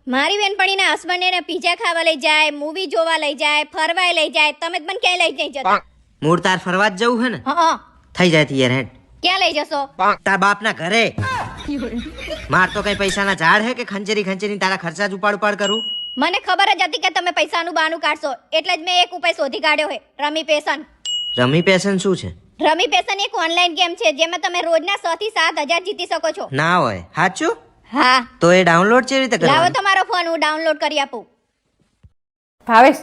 મારી બેનપણીના હસબન્ડને પીઝા ખાવા લઈ જાય, મૂવી જોવા લઈ જાય, ફરવાય લઈ જાય. તમે જ મને ક્યાંય લઈ નહીં જતા. મૂળ તાર ફરવા જ જવું હે ને? હા. થઈ જાય તી યાર હેડ. ક્યાં લઈ જશો? તાર બાપના ઘરે. માર તો કઈ પૈસાના ઝાડ હે કે ખંચેરી તારા ખર્ચા જ ઉપાડ કરું? મને ખબર જ હતી કે તમે પૈસાનું બહાનું કાઢશો, એટલે જ મેં એક ઉપાય શોધી કાઢ્યો છે, રમી પેશન. રમી પેશન શું છે? રમી પેશન એક ઓનલાઈન ગેમ છે જેમાં તમે રોજના 6 થી 7,000 જીતી શકો છો. ના હોય. સાચું? હા. તો એ ડાઉનલોડ કેવી રીતે લાવો કરવાનું? તમારો ફોન, હું ડાઉનલોડ કરી આપું. ભાવેશ,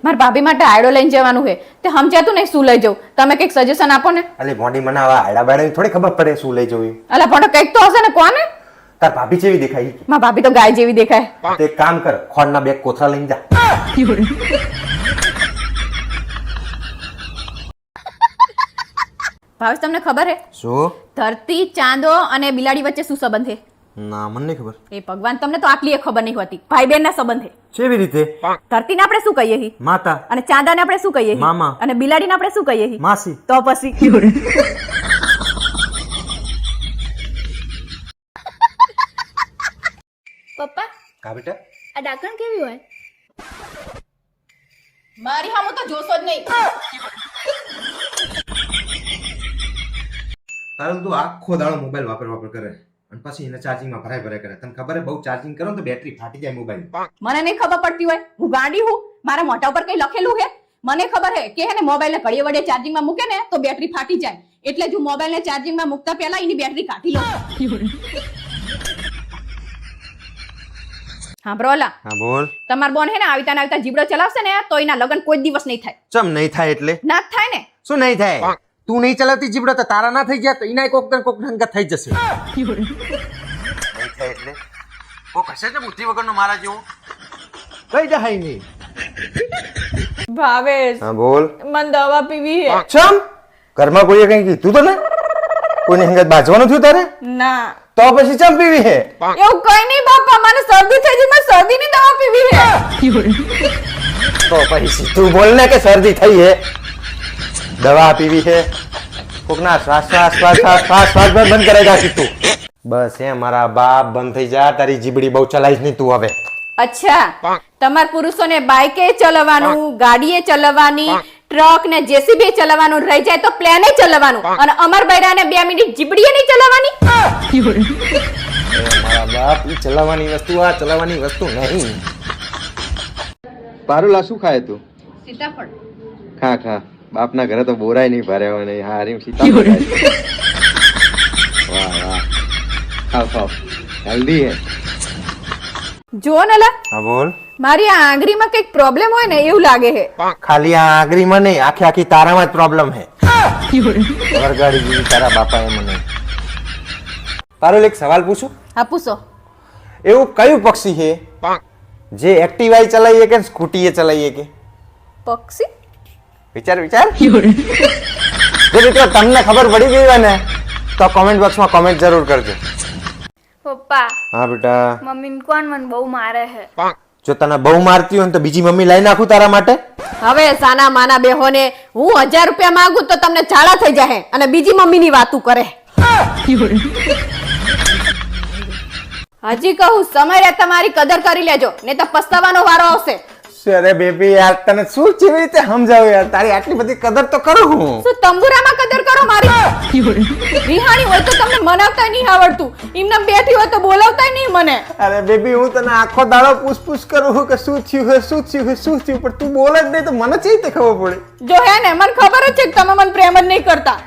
મારા ભાભી માટે આયડો લઈને જવાનું છે, તે સમજાતું નહીં શું લઈ જવું. તમે કંઈક સજેશન આપો ને. અલી મોડી મને આવા આડા બાડા થોડી ખબર પડે શું લઈ જવું. અલા પણ કંઈક તો હશે ને, કોને? તાર ભાભી જેવી દેખાય. મારા ભાભી તો ગાય જેવી દેખાય. તો એક કામ કર, ખોળના બે કોથળા લઈને જા. ભાવેશ, તમને ખબર છે શું? ધરતી, ચાંદો અને બિલાડી વચ્ચે શું સંબંધ છે? ના મને નહીં ખબર. એ ભગવાન, તમને તો આટલી ખબર નહીં હોતી. ભાઈ બહેન ના સંબંધ છે. કેવી રીતે? ધરતીને આપણે શું કહીએ છીએ? માતા. અને ચાંદાને આપણે શું કહીએ છીએ? મામા. અને બિલાડીને આપણે શું કહીએ છીએ? માસી. તો પછી પપ્પા, કા બેટા? આ ડાકણ કેવી હોય? મારી હામો તો જોશો જ નહીં. તારું તું આખો દાડો મોબાઈલ વાપર કરે અને પછી એને ચાર્જિંગમાં ભરાય કરે. તને ખબર હે બહુ ચાર્જિંગ કરો ને તો બેટરી ફાટી જાય મોબાઈલ. મને નહીં ખબર પડતી હોય, હું ગાંડી હું? મારા મોઢા ઉપર કઈ લખેલું છે? મને ખબર છે કે હે ને મોબાઈલ ને ઘડીએ વડે ચાર્જિંગમાં મૂકે ને તો બેટરી ફાટી જાય, એટલે જ હું મોબાઈલ ને ચાર્જિંગમાં મૂકતા પહેલા એની બેટરી કાઢી લઉં. હા બ્રોલા, હા બોલ. તમાર બોન હે ને આવતા જીબડો ચલાવશે ને તો એના લગન કોઈ દિવસ નહીં થાય. ચમ નહીં થાય એટલે? ના જ થાય ને. શું નહીં થાય? તું નહીં ચલાવતી જીબડો તો તારા ના થઈ જાય તો એના કોક હંગત થઈ જશે. નહીં થાય એટલે કોક હશે ને બુદ્ધિ વગરનો મારા જેવો. કઈ જાય નહીં. ભાવેશ, હા બોલ. મને દવા પીવી છે. ચમ ઘરમાં કોઈએ કઈ કીધું તો ને? કોઈને હંગત બાજવાનું થયું તારે? ના. તો પછી ચમ પીવી હે? એવું કઈ નહીં બાપા, મને શરદી થઈ છે, મને શરદીની દવા પીવી છે. તો પછી તું બોલ ને કે શરદી થઈ હે, દવા પીવી છે. કોકના શ્વાસ બંધ કરેગા તું. બસ એ મારા બાપ બંધ થઈ જા. તારી જીબડી બહુ ચલાઈશ નહીં તું હવે. અચ્છા, તમાર પુરુષોને બાઈકે ચલાવવાનું, ગાડીએ ચલાવવાની, ટ્રક ને જેસીબી ચલાવવાનું રહી જાય તો પ્લેને ચલાવવાનું, અને અમર બૈરાને 2 મિનિટ જીબડીએ નહીં ચલાવવાની. મારા બાપ ઈ ચલાવવાની વસ્તુ, આ ચલાવવાની વસ્તુ નહીં. પારુલા શું ખાય તું? સીતાફળ. ખા બાપના ઘરે તો બોરાય નહીં ભરે હોય ને. હારી સીતાફળ ખાય. વાહ ખાવ હેલ્ધી હે. જો ને લા, હા બોલ. મારી આ આંગળીમાં કઈક પ્રોબ્લેમ હોય ને એવું લાગે છે. ખાલી આ આંગળીમાં નહીં, આખી તારામાં જ પ્રોબ્લેમ હે. વરગાડી દીધી તારા બાપાએ મને. પારુલ એક સવાલ પૂછું? હા પૂછો. એવું કયું પક્ષી છે જે એક્ટિવાય ચલાવીએ કે સ્કૂટીએ ચલાવીએ કે? પક્ષી? વિચાર જો મિત્રો તમને ખબર પડી ગઈ હોય ને તો કોમેન્ટ બોક્સમાં કોમેન્ટ જરૂર કરજો. પપ્પા, હા બેટા. મમ્મી કોણ મને બહુ મારે છે. જો તને બહુ મારતી હોય ને તો બીજી મમ્મી લઈ નાખું તારા માટે. હવે સાના માના બેહોને હું 1000 રૂપિયા માંગુ તો તમને ઝાડા થઈ જાય અને બીજી મમ્મીની વાતું કરે. હજી કહું, સમય રહે તમારી કદર કરી લેજો, નહીં તો પસ્તાવાનો વારો આવશે. અરે બેબી યાર, તને શું કેવી રીતે સમજાવું યાર? તારી આટલી બધી કદર તો કરું હું. શું તંબુરામાં કદર કરો મારી? રિહાણી હોય તો તમને મનાવતા નહીં આવડતું, એમને બેઠી હોય તો બોલાવતા નહીં મને. અરે બેબી, હું તને આખો દાડો પૂછ કરું છું કે શું થયું પણ તું બોલે જ નહીં તો મને કેવી રીતે ખબર પડે? જો હે ને, મને ખબર જ છે કે તમે મને પ્રેમ જ નહીં કરતા.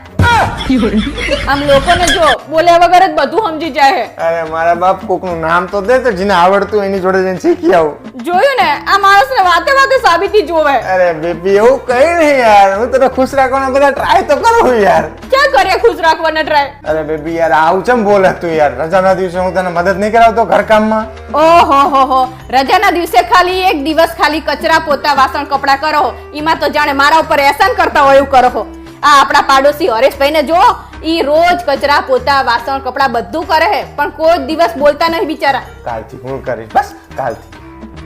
આમ લોકોને જો બોલ્યા વગર જ બધું સમજી જાય. અરે મારા બાપ, કોકનું નામ તો દે તો જેને આવડતું એની જોડે જઈને શીખી આવું. જોયું ને, આ માણસને વાતે સાબિતી જોવે. અરે બેબી, એવું કઈ નહીં યાર. હું તને ખુશ રાખવાના બધા ટ્રાય તો કરું છું યાર. ક્યાં કરીએ ખુશ રાખવાના ટ્રાય? અરે બેબી યાર, આવું ચમ બોલે તું યાર? રજાના દિવસે હું તને મદદ નહીં કરાવતો ઘરકામમાં? ઓહો, રજાના દિવસે ખાલી એક દિવસ ખાલી કચરા પોતા વાસણ કપડા કરો, એમાં તો જાણે મારા ઉપર એહસાન કરતા હોય એવું કરો. આ આપણા પાડોશી હરેશભાઈ ને જો, ઈ રોજ કચરા પોતા વાસણ કપડા બધું કરે છે પણ કોઈ દિવસ બોલતા નહીં બિચારા. કાલથી હું કરીશ, બસ કાલથી.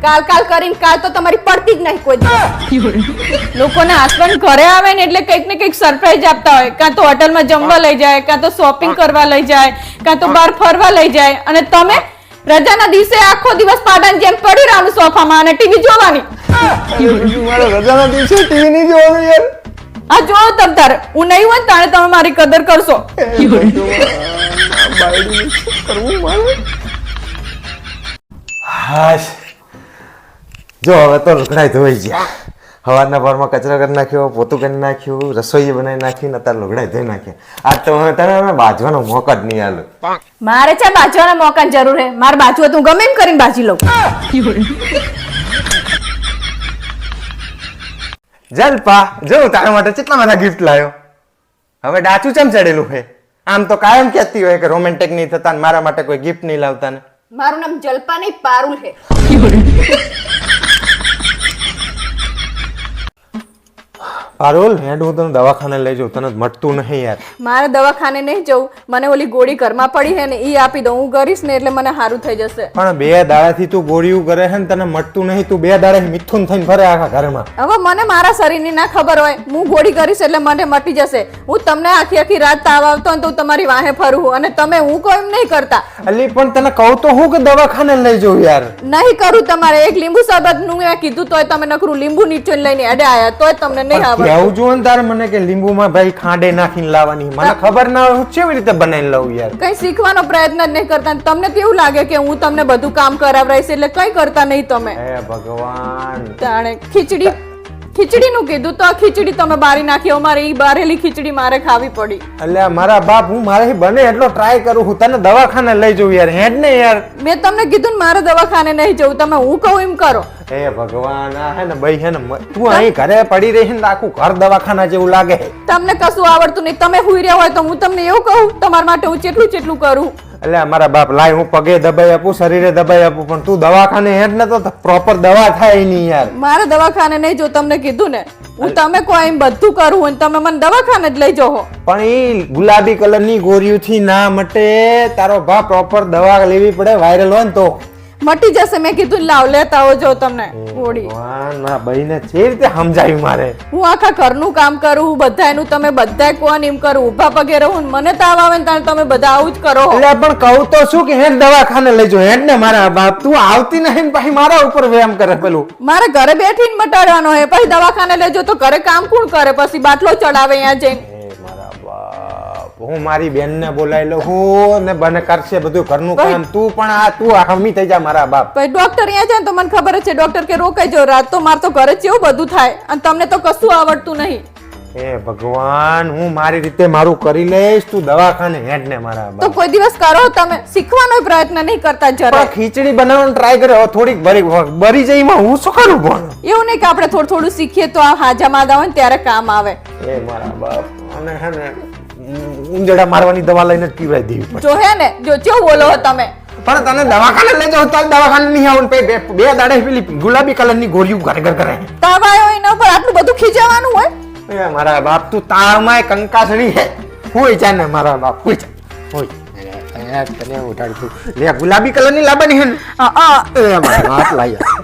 કાલ કરીને કાલ તો તમારી પડતી જ નહીં કોઈ દિવસ. લોકોના હસબન્ડ ઘરે આવે ને એટલે કંઈક ને કંઈક સરપ્રાઈઝ આપતા હોય, કાં તો હોટલમાં જમવા લઈ જાય, કાં તો શોપિંગ કરવા લઈ જાય, કાં તો બહાર ફરવા લઈ જાય, અને તમે રજાના દિવસે આખો દિવસ પાડાની જેમ લઈને પડી રહેવાનું સોફામાં અને ટીવી જોવાની. મારે રજાના દિવસે ટીવી નહીં જોવાનું યાર. આ જો તમ તારે હું નહીં હોય ને તારે તમે મારી કદર કરશો. હાશ જો હવે તો લુગડાઈ ધોઈ ગયા. સવારના પરમાં કચરો કરી નાખ્યો, પોતું કરી નાખ્યું, રસોઈ બનાવી નાખી, અત્યારે લુગડાઈ ધોઈ નાખ્યા. આજ તો હવે તને બાજવાનો મોકો જ નહીં આલો. મારે છે બાજવાના મોકાની જરૂર છે. મારે બાજુ હોય તો હું ગમે એમ કરીને બાજી લઉં. જલપા જો તારા માટે કેટલા બધા ગિફ્ટ લાવ્યો. હવે ડાચું ચમ ચડેલું છે? આમ તો કાયમ કહેતી હોય કે રોમેન્ટિક નહીં થતા ને મારા માટે કોઈ ગિફ્ટ નહીં લાવતા ને. મારું નામ જલપા નહીં પારુલ છે. પારુલ હેડ હું તને દવાખાને લઈ જાઉં, તને મટતું નહીં યાર. મારે દવાખાને નહીં જવું. મને ઓલી ગોળી ઘરમાં પડી છે ને ઈ આપી દઉં. હું કરીશ ને એટલે મને સારું થઈ જશે. પણ 2 દાડાથી તું ગોળીઓ કરે છે ને તને મટતું નહીં. તું 2 દાડા મિથુન થઈને ફરે આખા ઘરમાં. હવે મને મારા શરીરની ના ખબર હોય. હું ગોળી કરીશ એટલે મને મટી જશે. હું તમને આખી આખી રાત તાવ આવતો ને તો તમારી વાહે ફરું અને તમે હું કોઈ એમ નહીં કરતા. અલી પણ તને કહું તો હું કે દવાખાને લઈ જાઉં યાર. નહીં કરું. તમારે એક લીંબુ શરબત નું મેં કીધું તોય તમે નકરું લીંબુ નીચે લઈને અડે આયા તોય તમને નહીં આવડે. કેવું જો ને તારે મને કે લીંબુમાં ભાઈ ખાંડે નાખીને લાવવાની. મને ખબર ના હોય હું કેવી રીતે બનાવીને લઉં યાર. કઈ શીખવાનો પ્રયત્ન જ નહીં કરતા. તમને કેવું લાગે કે હું તમને બધું કામ કરાવરાઈશ એટલે કઈ કરતા નહીં તમે. હે ભગવાન. તાણે ખીચડી નું કીધું તો આ ખીચડી તમે બારી નાખી. અમારે ઈ બારેલી ખીચડી મારે ખાવી પડી. અલ્યા મારા બાપ હું મારે બને એટલો ટ્રાય કરું હું તને દવાખાને લઈ જાઉં યાર. હેડ ને યાર. મેં તમને કીધું ને મારે દવાખાને નહીં જવું. તમે હું કહું એમ કરો. હે ભગવાન આ હે ને ભાઈ હે ને તું અહીં ઘરે પડી રહી ને આખું ઘર દવાખાના જેવું લાગે. તમને કશું આવડતું નહીં. તમે હુઈ રહ્યા હોય તો હું તમને એવું કહું તમારા માટે હું ચેટલું કરું. એટલે મારા બાપ લાય હું પગે દબાઈ આપું, શરીરે દબાઈ આપું, પણ તું દવાખાને હેડ ને તો પ્રોપર દવા થાય નહીં યાર. મારે દવાખાને નહીં જો. તમને કીધું ને હું તમે કોઈ એમ બધું કરું અને તમે મને દવાખાને જ લઈ જાઓ. પણ ઈ ગુલાબી કલર ની ગોળીઓથી ના મટે. તારો ભા પ્રોપર દવા લેવી પડે. વાયરલ હોય ને તો મટી જશે. મેં કીધું લાવ લેતા આવજો તમને ગોળી. ભગવાન આ ભાઈને જે રીતે સમજાવ્યું મારે. હું આખા ઘરનું કામ કરું બધાયનું. તમે બધાય કોણ એમ કરું ઊભા પગે રહું ને મને તાવ આવે ને ત્યારે તમે બધા આવું જ કરો. એટલે પણ કહું તો શું કે હેડ દવાખાને લઈ જાઓ. હેડ ને મારા બાપ. તું આવતી નહીં ને પછી મારા ઉપર વ્યાયામ કરે પેલું. મારે ઘરે બેઠીને મટાડવાનો હે. પછી દવાખાને લેજો તો ઘરે કામ કોણ કરે? પછી બાટલો ચડાવે અહીંયા જઈને. મારા બાપ હું મારી બેન ને બોલાવી લઉં હું ને બને કરશે બધું ઘરનું કામ. તું પણ આ તું હમી થઈ જા મારા બાપ. પછી ડોક્ટર અહીંયા જાય ને તો મને ખબર જ છે. ડોક્ટર કે રોકાઈ જાઓ. રાત તો મારે તો ઘરે જ એવું બધું થાય અને તમને તો કશું આવડતું નહીં. હે ભગવાન હું મારી રીતે મારું કરી લઈશ. તું દવાખાને હેડ ને મારા તો બાપ. કોઈ દિવસ કરો તમે. શીખવાનો પ્રયત્ન નહીં કરતા જરા. પણ ખીચડી બનાવવાનો ટ્રાય કર્યો થોડીક બરી જઈ માં હું શું કરું પણ. એવું નહીં કે આપણે થોડું શીખીએ તો આ હાજા માદા હોય ને ત્યારે કામ આવે. એ મારા બાપ અને હે ને ઉંજડા મારવાની દવા લઈને જ પીવડાવી દેવી પડે. જો હે ને જો ચો બોલો હો તમે. પણ તને દવાખાને લઈ જાવ તો દવાખાને નહીં આવું ને બે દાડે પેલી ગુલાબી કલરની ગોળીઓ ઘર કરે. તાવ આવ્યો એના ઉપર આટલું બધું ખીજાવાનું હોય? એ મારા બાપ તું તાળમાં કંકાસડી હે. હોય જા ને મારા બાપ હોય જા. હોય તને ઉઠાડું લે ગુલાબી કલરની લાવવાની હે ને. એ મારા હાથ લાયા.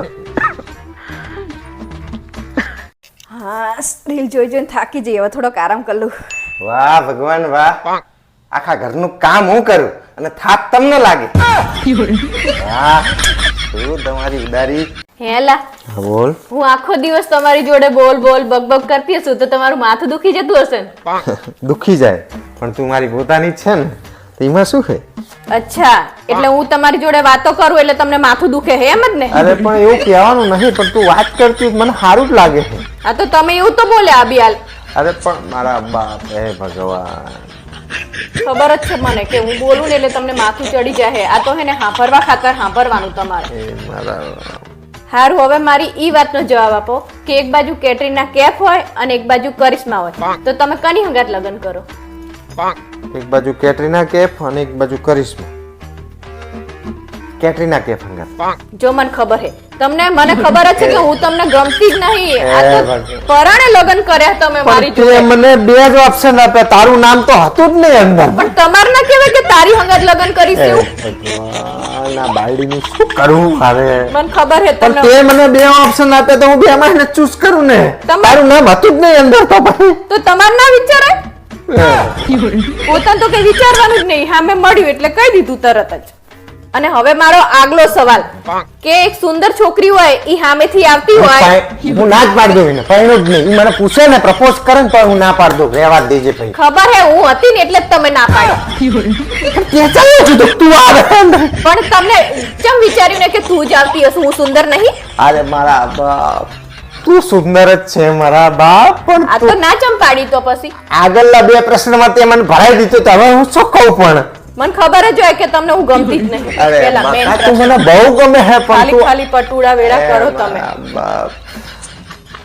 હા રીલ જોઈ જોઈને થાકી જઈએ. હવે થોડોક આરામ કરી લઉં. વાહ ભગવાન વાહ. આખા ઘરનું કામ હું કરું અને થાક તમને લાગે. વાહ શું તમારી ઉદારી. હેલા બોલ. હું આખો દિવસ તમારી જોડે બોલ બક કરતી હશું તો તમારું માથું દુખી જતું હશે ને? દુખી જાય પણ તું મારી પોતાની જ છે ને તો એમાં શું છે? અચ્છા એટલે હું તમારી જોડે વાતો કરું એટલે તમને માથું દુખે હે એમ જ ને? અરે પણ એવું કહેવાનું નહીં પણ તું વાત કરતી મને સારું જ લાગે છે. હા તો તમે એવું તો બોલ્યા અબિયાલ. અરે પણ મારા બાપ હે ભગવાન. ખબર જ છે મને કે હું બોલું ને એટલે તમને માથું ચડી જાય. આ તો હે ને હાંભરવા ખાતર હાંભરવાનું તમારે. એ મારા હારું હવે મારી ઈ વાતનો જવાબ આપો કે એક બાજુ કેટરીના કેફ હોય અને એક બાજુ કરિશ્મા હોય તો તમે કની હંગાત લગ્ન કરો? એક બાજુ કેટરીના કેફ અને એક બાજુ કરિશ્મા. કેટરીના કેફ હંગાત. જો મને ખબર હે તમને મને ખબર જ છે કે હું તમને ગમતી જ નહીં. આ તો પરાણે લગ્ન કર્યા તમે મારી જોડે. મને બે જ ઓપ્શન આપ્યા. તારું નામ તો હતું જ નહીં અંદર. પણ તમાર ના કહેવાય કે તારી હંગાત લગ્ન કરીશું? ભગવાન આ બાયડીનું શું કરું હવે? મને ખબર હે પણ તમને. તે મને બે ઓપ્શન આપ્યા તો હું બે માં ચૂઝ કરું ને. તારું નામ હતું જ નહીં અંદર તો પછી. તો તમાર ના વિચારાય? પોતાને તો કઈ વિચારવાનું જ નહીં. હા મેં મળ્યું એટલે કહી દીધું તરત જ. અને હવે મારો આગલો સવાલ કે એક સુંદર છોકરી હોય ઈ સામેથી આવતી હોય હું ના જ પાડી દઉં એને પહેણું જ નહીં ઈ મને પૂછે ને પ્રપોઝ કરે ને તો હું ના પાડી દઉં રહેવા જ દેજે ભાઈ ખબર હે હું હતી ને એટલે જ તમે ના પાડી ત્યાં ચાલ્યો છું તો તું આવે પણ તમને કેમ વિચાર્યું ને કે તું જ આવતી હશે હું સુંદર નહીં અરે મારા બાપ તું સુંદર જ છે મારા બાપ પણ આ તો ના ચમ પાડી તો પછી આગળના બે પ્રશ્નમાં તે મને ભરાઈ દીધું તો હવે હું શું કહું પણ મને ખબર જ હોય કે તમને હું ગમતી જ નહીં અરે પેલા main બકા, તું પ્રશ્ન. મને બહુ ગમે હે પણ ખાલી તું ખાલી પટુડા વેડા કરો તમે મારા બાપ.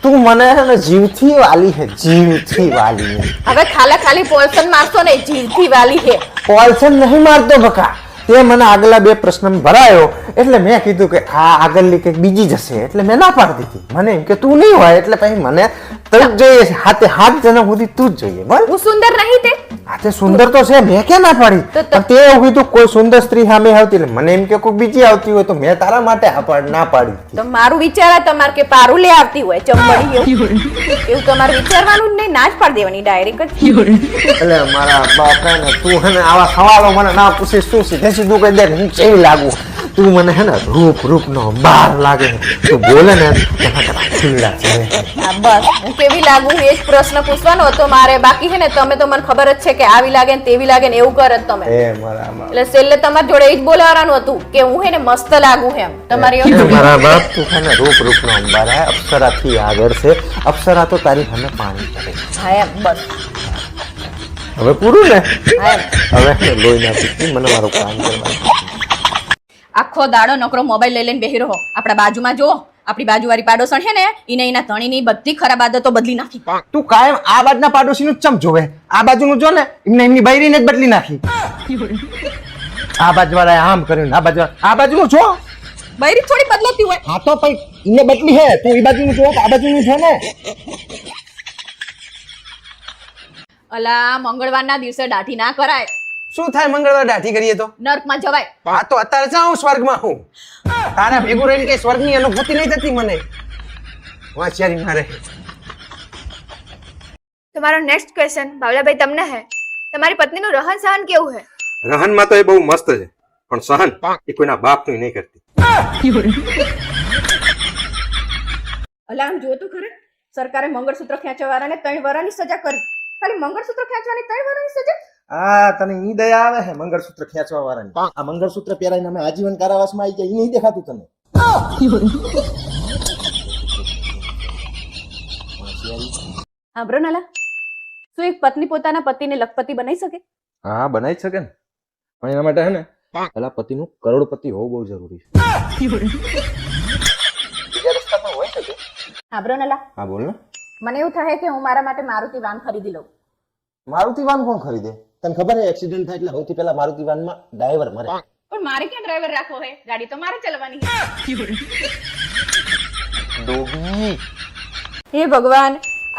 તું મને હે ને જીવથી વાલી હે જીવથી વાલી હે હવે ખાલી પોલસન મારશો ને જીવથી વાલી હે પોલસન નહીં મારતો બકા તે મને આગલા બે પ્રશ્ન ભરાયો એટલે મેં કીધું કે આ આગળની કંઈક બીજી જ હશે એટલે મેં ના પાડી દીધી મને એમ કે તું નહીં હોય એટલે પછી મને તું જ જોઈએ છે હાથે હાથ જણા સુધી તું જ જોઈએ બોલ હું સુંદર નહીં તે આ તે સુંદર તો છે મેં ક્યાં ના પાડી તો- પણ તે એવું કીધું કોઈ સુંદર સ્ત્રી સામે આવતી એટલે મને એમ કે કોઈ બીજી આવતી હોય તો મેં તારા માટે ના પાડી દીધી. તો મારું વિચાર તમારે કે પારું લે આવતી હોય ચંબડી એવું તમારે વિચારવાનું જ નહીં ના જ પાડી દેવાની ડાયરેક્ટ જ એટલે મારા બાપા ને તું હે ને આવા સવાલો મને ના પૂછીશ તું સીધે સીધું કહી દે હું કેવી લાગુ તું મને હે ને રૂપ નો બાર લાગે તું બોલે ને ખીલા છે હા બસ હું કેવી લાગુ એ જ પ્રશ્ન પૂછવાનો હતો મારે બાકી છે ને તમે તો મને ખબર જ છે કે આવી લાગે ને તેવી લાગે ને એવું કરે જ તમે એ મારા બાપ એટલે છેલ્લે તમારી જોડે એ જ બોલાવવાનું હતું કે હું હે ને મસ્ત લાગુ એમ તમારી એ એવું મારા બાપ તું હે ને રૂપ નો અંબાર હે અપ્સરાથી આગળ છે અપ્સરા તો તારી સામે પાણી કરે હા એમ બસ હવે પૂરું ને હા એમ હવે હે ને લોહી ના પીતી મને મારું કામ કરવાનું આખો દાડો નકરો મોબાઈલ લઈ લઈને બેહી રહો આપણા બાજુમાં જો આપણી બાજુવાળી પાડોશણ છે ને એને એના ધણીની બધી ખરાબ આદતો બદલી નાખી તું કાયમ આ બાજુના પાડોશીનું જ ચમ જોવે આ બાજુનું જો ને એમની બૈરીને જ બદલી નાખી આ બાજુવાળાએ આમ કર્યું આ બાજુનું જો બૈરી થોડી બદલાતી હોય હા તો ભાઈ એને બદલી હે તું એ બાજુનું જો આ બાજુનું છે ને અલા મંગળવારના દિવસે દાઢી ના કરાય શું થાય મંગળવાર દાઢી કરીએ તો નર્કમાં જવાય આ તો અત્યારે જાઉં સ્વર્ગમાં હું તારા ભેગું રહીને કઈ સ્વર્ગની અનુભૂતિ નહીં થતી મને વાંચિયારી મારે તમારો નેક્સ્ટ ક્વેશ્ચન બાવલાભાઈ તમને હે તમારી પત્નીનું રહન સહન કેવું હે રહનમાં તો એ બહુ મસ્ત છે પણ સહન એ કોઈના બાપનું નહીં કરતી અલા આમ જો તો ખરે સરકારે મંગળસૂત્ર ખેંચવાવાળાને 3 વર્ષની સજા કરી ખાલી મંગળસૂત્ર ખેંચવાની 3 વર્ષની સજા આ તને ઈ દયા આવે હે મંગળસૂત્ર ખેંચવા વાળાની આ મંગળસૂત્ર પહેરાઈને અમે આજીવન કારાવાસમાં આવી જાય ઈ નહીં દેખાતું તને હા બ્રોનાલા શું એક પત્ની પોતાના પતિને લખપતિ બનાવી શકે હા બનાવી જ શકે ને પણ એના માટે હે ને પેલા પતિનું કરોડપતિ હોવું બહુ જરૂરી છે બીજા રસ્તા પણ હોય શકે હા બ્રોનાલા હા બોલ ને મને એવું થાય કે હું મારા માટે મારુતિ વાન ખરીદી લઉં મારુતિ વાન કોણ ખરીદે તને ખબર હે એક્સિડન્ટ થાય એટલે સૌથી પહેલા મારુતિ વાનમાં ડ્રાઈવર મરે પણ મારે ક્યાં ડ્રાઈવર રાખવો હે ગાડી તો મારે ચલાવવાની ડોબી હે ભગવાન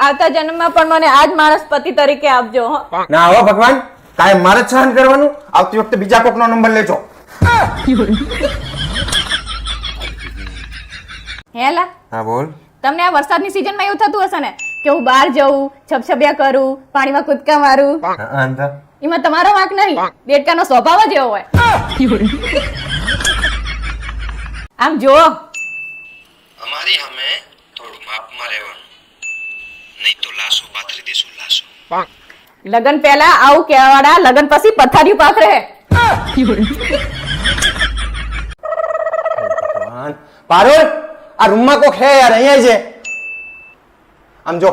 આવતા જન્મમાં પણ મને આજ માણસ પતિ તરીકે આપજો હો ના હો ભગવાન કાંઈ મારે જ સહન કરવાનું આવતી વખતે બીજા કોકનો નંબર લેજો હેલા હા બોલ તમને આ વરસાદની સિઝનમાં એવું થતું હશે ને કે હું બહાર જઉં છબછબિયા કરું પાણીમાં કૂદકા મારું એમાં તમારો વાંક નહીં દેડકાનો સ્વભાવ જ એવો હોય આમ જો અમારી સામે થોડું માપમાં રહેવાનું નહીં તો લાશો પાથરી દેશું લાશો લગન પહેલા આવું કહેવાડા લગન પછી પથારીયું પાથરે પારુલ આ રૂમમાં કોક હે યાર અહીંયા છે આમ જો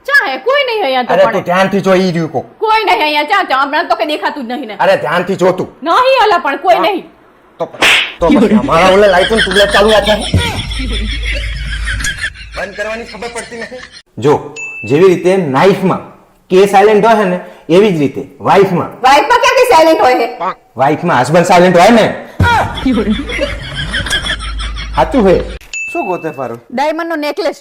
ચા હે કોઈ નહીં અહીંયા તો અરે તું પણ ધ્યાનથી જો ઈ રહ્યું કોક કોઈ નહીં અહીંયા ચા ચા હમણાં તો કઈ દેખાતું જ નહીં ને અરે ધ્યાનથી જો તું નહીં અલા પણ કોઈ નહીં તો પછી અમારા ઓલે લાઈટનું ટ્યુબલાઈટ ચાલુ રાખે બંધ કરવાની ખબર પડતી નથી જો જેવી રીતે નાઈફમાં કે સાયલેન્ટ હોય ને એવી જ રીતે વાઈફમાં વાઈફમાં ક્યાં કઈ સાયલેન્ટ હોય છે વાઈફમાં હસબન્ડ સાયલેન્ટ હોય ને સાચું હે શું ગોતે પારું ડાયમંડ નો નેકલેસ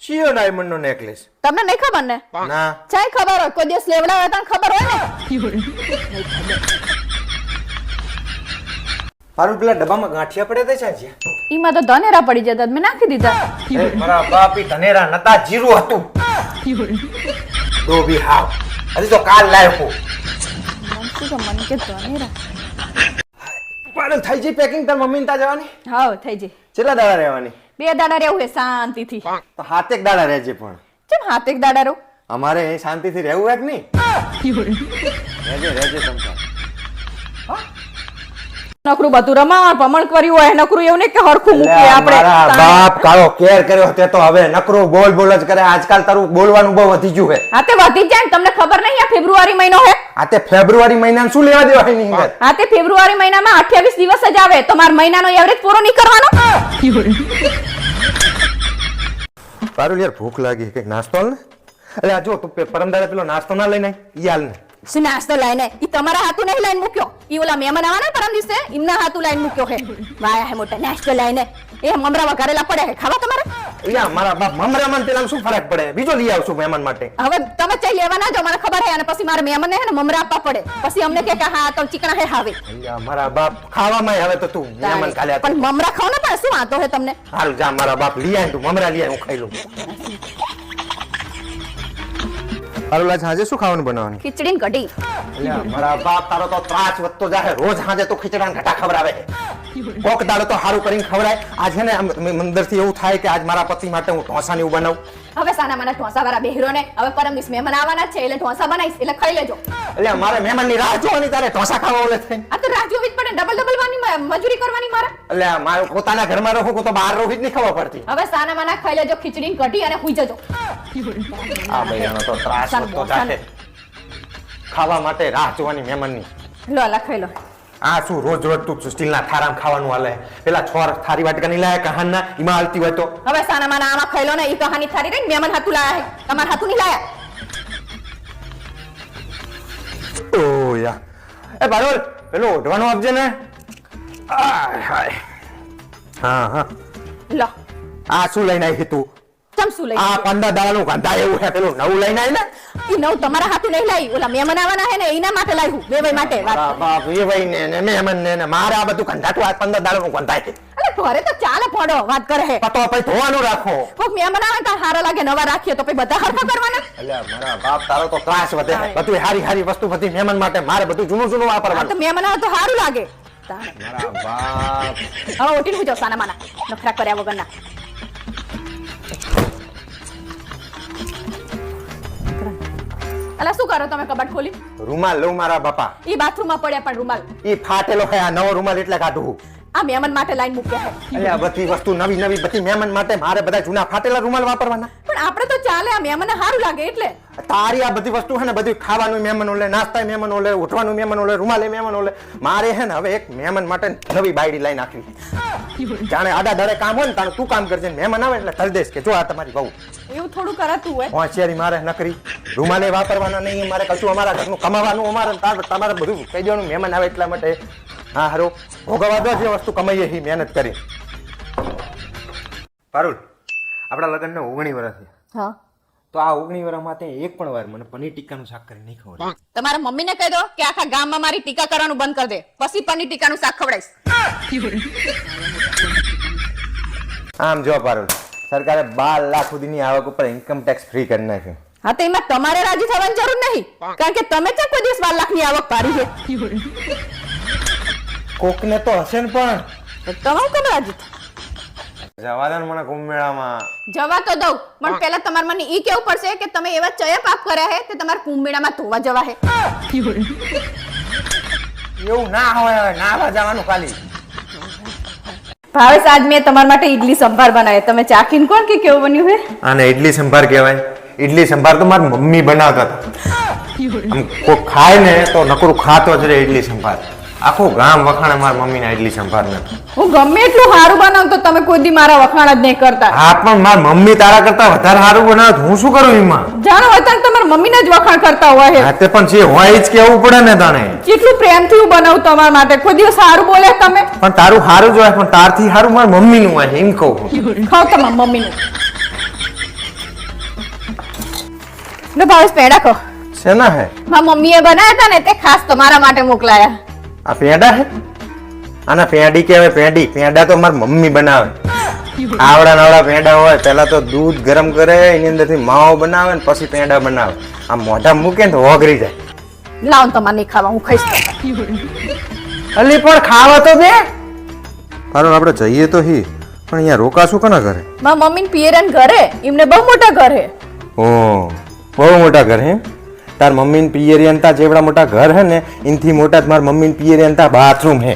શિયો ડાયમંડ નો નેકલેસ તમને નહીં ખબર ને ના ચાય ખબર હોય કોઈ દિવસ લેવડાવે તને ખબર હોય ને પારું પેલા ડબ્બામાં ગાંઠિયા પડે તે છે ઈમાં તો ધનેરા પડી જતા મેં નાખી દીધા મારા બાપી ધનેરા નતા જીરું હતું ડોબી હાવ હજી તો કાલ લાવ્યો મન કે ધનેરા પાડલ થઈ જઈ પેકિંગ તાર મમ્મી ને તા જવાની હા થઈ જઈ કેટલા દાડા રહેવાની 2 દાડા રહેવું હે શાંતિથી તો હાથેક દાડા રહેજે પણ ચમ હાથ એક દાડા રહો અમારે અહીં શાંતિથી રહેવું હે કે નહીં રહેજે તમ તાર. નકરું બધું રમાણ ભમણ કર્યું હોય નકરું એવું નહીં કે હરખું મૂકીએ અલ્યા, આપણે મારા બાપ કાળો કેર કર્યો તે તો હવે નકરું બોલ બોલ જ કરે આજકાલ તારું બોલવાનું બહુ વધી ગયું હે હા તે વધી જાય ને તમને ખબર નહીં આ ફેબ્રુઆરી મહિનો હે આ તે ફેબ્રુઆરી મહિનામાં શું લેવા દેવા એની અંદર હા તે ફેબ્રુઆરી મહિનામાં 28 દિવસ જ આવે તો માર મહિનાનો એવરેજ પૂરો નહીં કરવાનો પારુલ યાર ભૂખ લાગી કઈક નાસ્તો આલ ને અરે આ જો તું પરમદાડે પેલો નાસ્તો ના લઈને ઈ હાલ ને શું નાસ્તો લાઈને ઈ તમારા હાથું નહીં લાઈન મૂક્યો ઈ ઓલા મહેમાન આવવાના પરમ દિવસે એમના હાથું લાઈન મૂક્યો હે વાયા હે મોટા નાસ્તો લાઈને એ મમરા વઘારેલા પડે હે ખાવા તમારે યા મારા બાપ મમરામાં ને પેલામાં શું ફરક પડે બીજો લઈ આવશું મહેમાન માટે હવે તમે ચાઈ લેવા ના જાઓ મને ખબર હે અને પછી મારે મહેમાનને હે ને મમરા આપવા પડે પછી અમને કે હા તો ચીકણા હે હાવે યા મારા બાપ ખાવામાં હવે તો તું મહેમાન ખાલ્યા પણ મમરા ખાવ ને પણ શું વાંધો હે તમને હારું જા મારા બાપ લઈ આય તું મમરા લઈ આય હું ખાઈ લઉં હારું લાજ આજે શું ખાવાનું બનાવવાનું ખીચડી ને કઢી અલ્યા મારા બાપ તારો તો ત્રાસ વધતો જાહે રોજ હાજે તો ખીચડા ને ઘટા ખવડાવે કોક દાડો તો હારું કરીને ખવડાય આજ હે ને અંદરથી એવું થાય કે આજ મારા પતિ માટે હું ઢોસા ને એવું બનાવું હવે સાના માના ઢોસા વાળા બેહરો ને હવે પરમ દિવસ મહેમાન આવવાના છે એટલે ઢોસા બનાવીશ એટલે ખાઈ લેજો અલ્યા મારે મહેમાન ની રાહ જોવાની તારે ઢોસા ખાવા ઓલે થઈને આ તો રાહ જોવી જ પડે ડબલ વાની મજૂરી કરવાની મારે અલ્યા મારે પોતાના ઘરમાં રહું તો બહાર રહું જ નહીં ખબર પડતી હવે સાના માના ખાઈ લેજો ખીચડી ને કઢી અને હુઈ જજો આ બૈરાનો તો ત્રાસ વધતો જાહે ખાવા માટે રાહ જોવાની મહેમાનની લો અલા ખાઈ લો આ શું રોજ રોજ તું સ્ટીલના થારામાં ખાવાનું હાલે પેલા છોર થારી વાટકા નહીં લાયા કહાનના ઈમાં હાલતી હોય તો હવે સાના માના આમાં ખાઈ લો ને ઈ કહાની થારી રહી મહેમાન હાથું લાયા હે તમાર હાથું નહીં લાયા ઓ યા એ બારોલ પેલો ઓઢવાનું આપજે ને આય હાય હા હા લો આ શું લઈને આવી તું ચમ શું લઈ આ 15 દાડાનું ગંધા એવું છે પેલું નવું લઈને આવી ને ઈ નવ તમારા હાથું નહીં લાવી ઓલા મહેમાન આવવાના હે ને એના માટે લાવ્યું બે ભાઈ માટે વાત બાપ એ ભાઈ ને મહેમાન ને મારે આ બધું ગંધાતું આ 15 દાડાનું ગંધાય છે અરે ઘરે તો ચાલે પડો વાત કરે હે તો પછી ધોવાનું રાખો કોક મહેમાન આવે તો હારા લાગે નવા રાખીએ તો પછી બધા હરખા કરવાના અલ્યા મારા બાપ તારો તો ત્રાસ વધે બધું હારી હારી વસ્તુ બધી મહેમાન માટે મારે બધું જૂનું જૂનું આ વાપરવાનું તો મહેમાન આવે તો હારું લાગે મારા બાપ હવે ઉઠીને હુઈ જાઓ સાના માના નખરા કર્યા વગરના અલા શું કરો તમે કબાટ ખોલી રૂમાલ લઉં મારા બાપા ઈ બાથરૂમમાં પડ્યા પણ રૂમાલ ઈ ફાટેલો છે આ નવો રૂમાલ એટલે કાઢું આ મહેમાન માટે લાઈન મૂક્યા છે અલ્યા બધી વસ્તુ નવી નવી બધી મહેમાન માટે મારે બધા જૂના ફાટેલા રૂમાલ વાપરવાના પણ આપણે તો ચાલે આ મહેમાનને સારું લાગે એટલે તારી આ બધી વસ્તુ છે ને બધી ખાવાનું મહેમાન ઓલે નાસ્તા મહેમાન ઓલે ઉઠવાનું મહેમાન ઓલે રૂમાલે મહેમાન ઓલે મારે છે ને હવે એક મહેમાન માટે નવી બાયડી લાઈન નાખવી જાણે આડા દાડે કામ હોય ને તાણે તું કામ કરજે ને મહેમાન આવે એટલે તલ દેશ કે જો આ તમારી બહુ એવું થોડું કરાતું હોય હોશિયારી મારે નકરી રૂમાલે વાપરવાના નહીં મારે કશું અમારા ઘરનું કમાવાનું અમારે તમારે બધું કહી દેવાનું મહેમાન આવે એટલા માટે હા હારું ભોગવવા દો જે વસ્તુ કમાઈએ એ મહેનત કરી પારુલ આપણા લગ્નને 19 વર્ષ થયા હા તો આ 19 વર્ષમાં તે એક પણ વાર મને પનીર ટીક્કાનું શાક કરી નહીં ખબર તમારા મમ્મીને કહી દો કે આખા ગામમાં મારી ટીકા કરવાનું બંધ કરી દે પછી પનીર ટીકાનું શાક ખવડાવીશ આમ જો પારુલ સરકારે 12 લાખ સુધીની આવક ઉપર ઇન્કમ ટેક્સ ફ્રી કરી નાખ્યો હા તો એમાં તમારે રાજી થવાની જરૂર નહીં કારણ કે તમે ચા કોઈ દિવસ 12 લાખની આવક પાડી છે કોકને તો હશે ને પણ તમે કેમ રાજી જવા દે ને મને કુંભ મેળામાં જવા તો દઉં પણ પહેલા તમારે મને ઈ કેવું પડશે કે તમે એવા ચયા પાપ કર્યા હે તે તમારે કુંભ મેળામાં ધોવા જવા હે એવું ના હોય નાવા જવાનું ખાલી ભાવેશ આજ મેં તમારા માટે ઈડલી સંભાર બનાવ્યા તમે ચાખીને કોણ કે કેવું બન્યું હે આને ઇડલી સંભાર કહેવાય ઇડલી સંભાર તો મારી મમ્મી બનાવતા હતા આમ કોઈ ખાય ને તો નકરું ખાતો જ રે ઇડલી સંભાર આખું ગામ વખાણે મારી મમ્મીના ઇડલી સંભારને હું ગમે એટલું સારું બનાવતો તમે કોઈ દી મારા વખાણ જ નહીં કરતા હા પણ મારી મમ્મી તારા કરતા વધારે સારું બનાવે હું શું કરું એમાં જાણો હોય તો તમારા મમ્મીને જ વખાણ કરતા હોય હે હા તે પણ જે હોય જ કેવું પડે ને તને જેટલું પ્રેમથી હું બનાવું તમારા માટે કોઈ દિવસ સારું બોલે તમે પણ તારું સારું જ હોય પણ તારથી સારું મારી મમ્મીનું હોય એમ કહું ખાવ તમારા મમ્મીનું લો ભાવેશ પેડા કહો શેના હે મારા મમ્મીએ બનાવ્યા હતા ને તે ખાસ તમારા માટે મોકલાયા આ પેંડા હે આના પેંડી કહેવાય પેંડી પેંડા તો મારી મમ્મી બનાવે આવડા નવડા પેંડા હોય પહેલા તો દૂધ ગરમ કરે એની અંદરથી માવો બનાવે ને પછી પેંડા બનાવે આ મોઢા મૂકે ને તો ઓગળી જાય લાવ તમારે નહીં ખાવા હું ખાઈશ અલી પણ ખાવા તો દે. પારુલ આપણે જઈએ તો હી, પણ અહીંયા રોકાશું કોના ઘરે? મારા મમ્મી પિયરન ઘરે, એમને બહુ મોટા ઘર હે. ઓ બહુ મોટા ઘર હે. તાર મમ્મી ને પિયરિયનતા જેવડા મોટા ઘર હે ને ઇનથી મોટા જ માર મમ્મી ને પિયરિયનતા બાથરૂમ હે.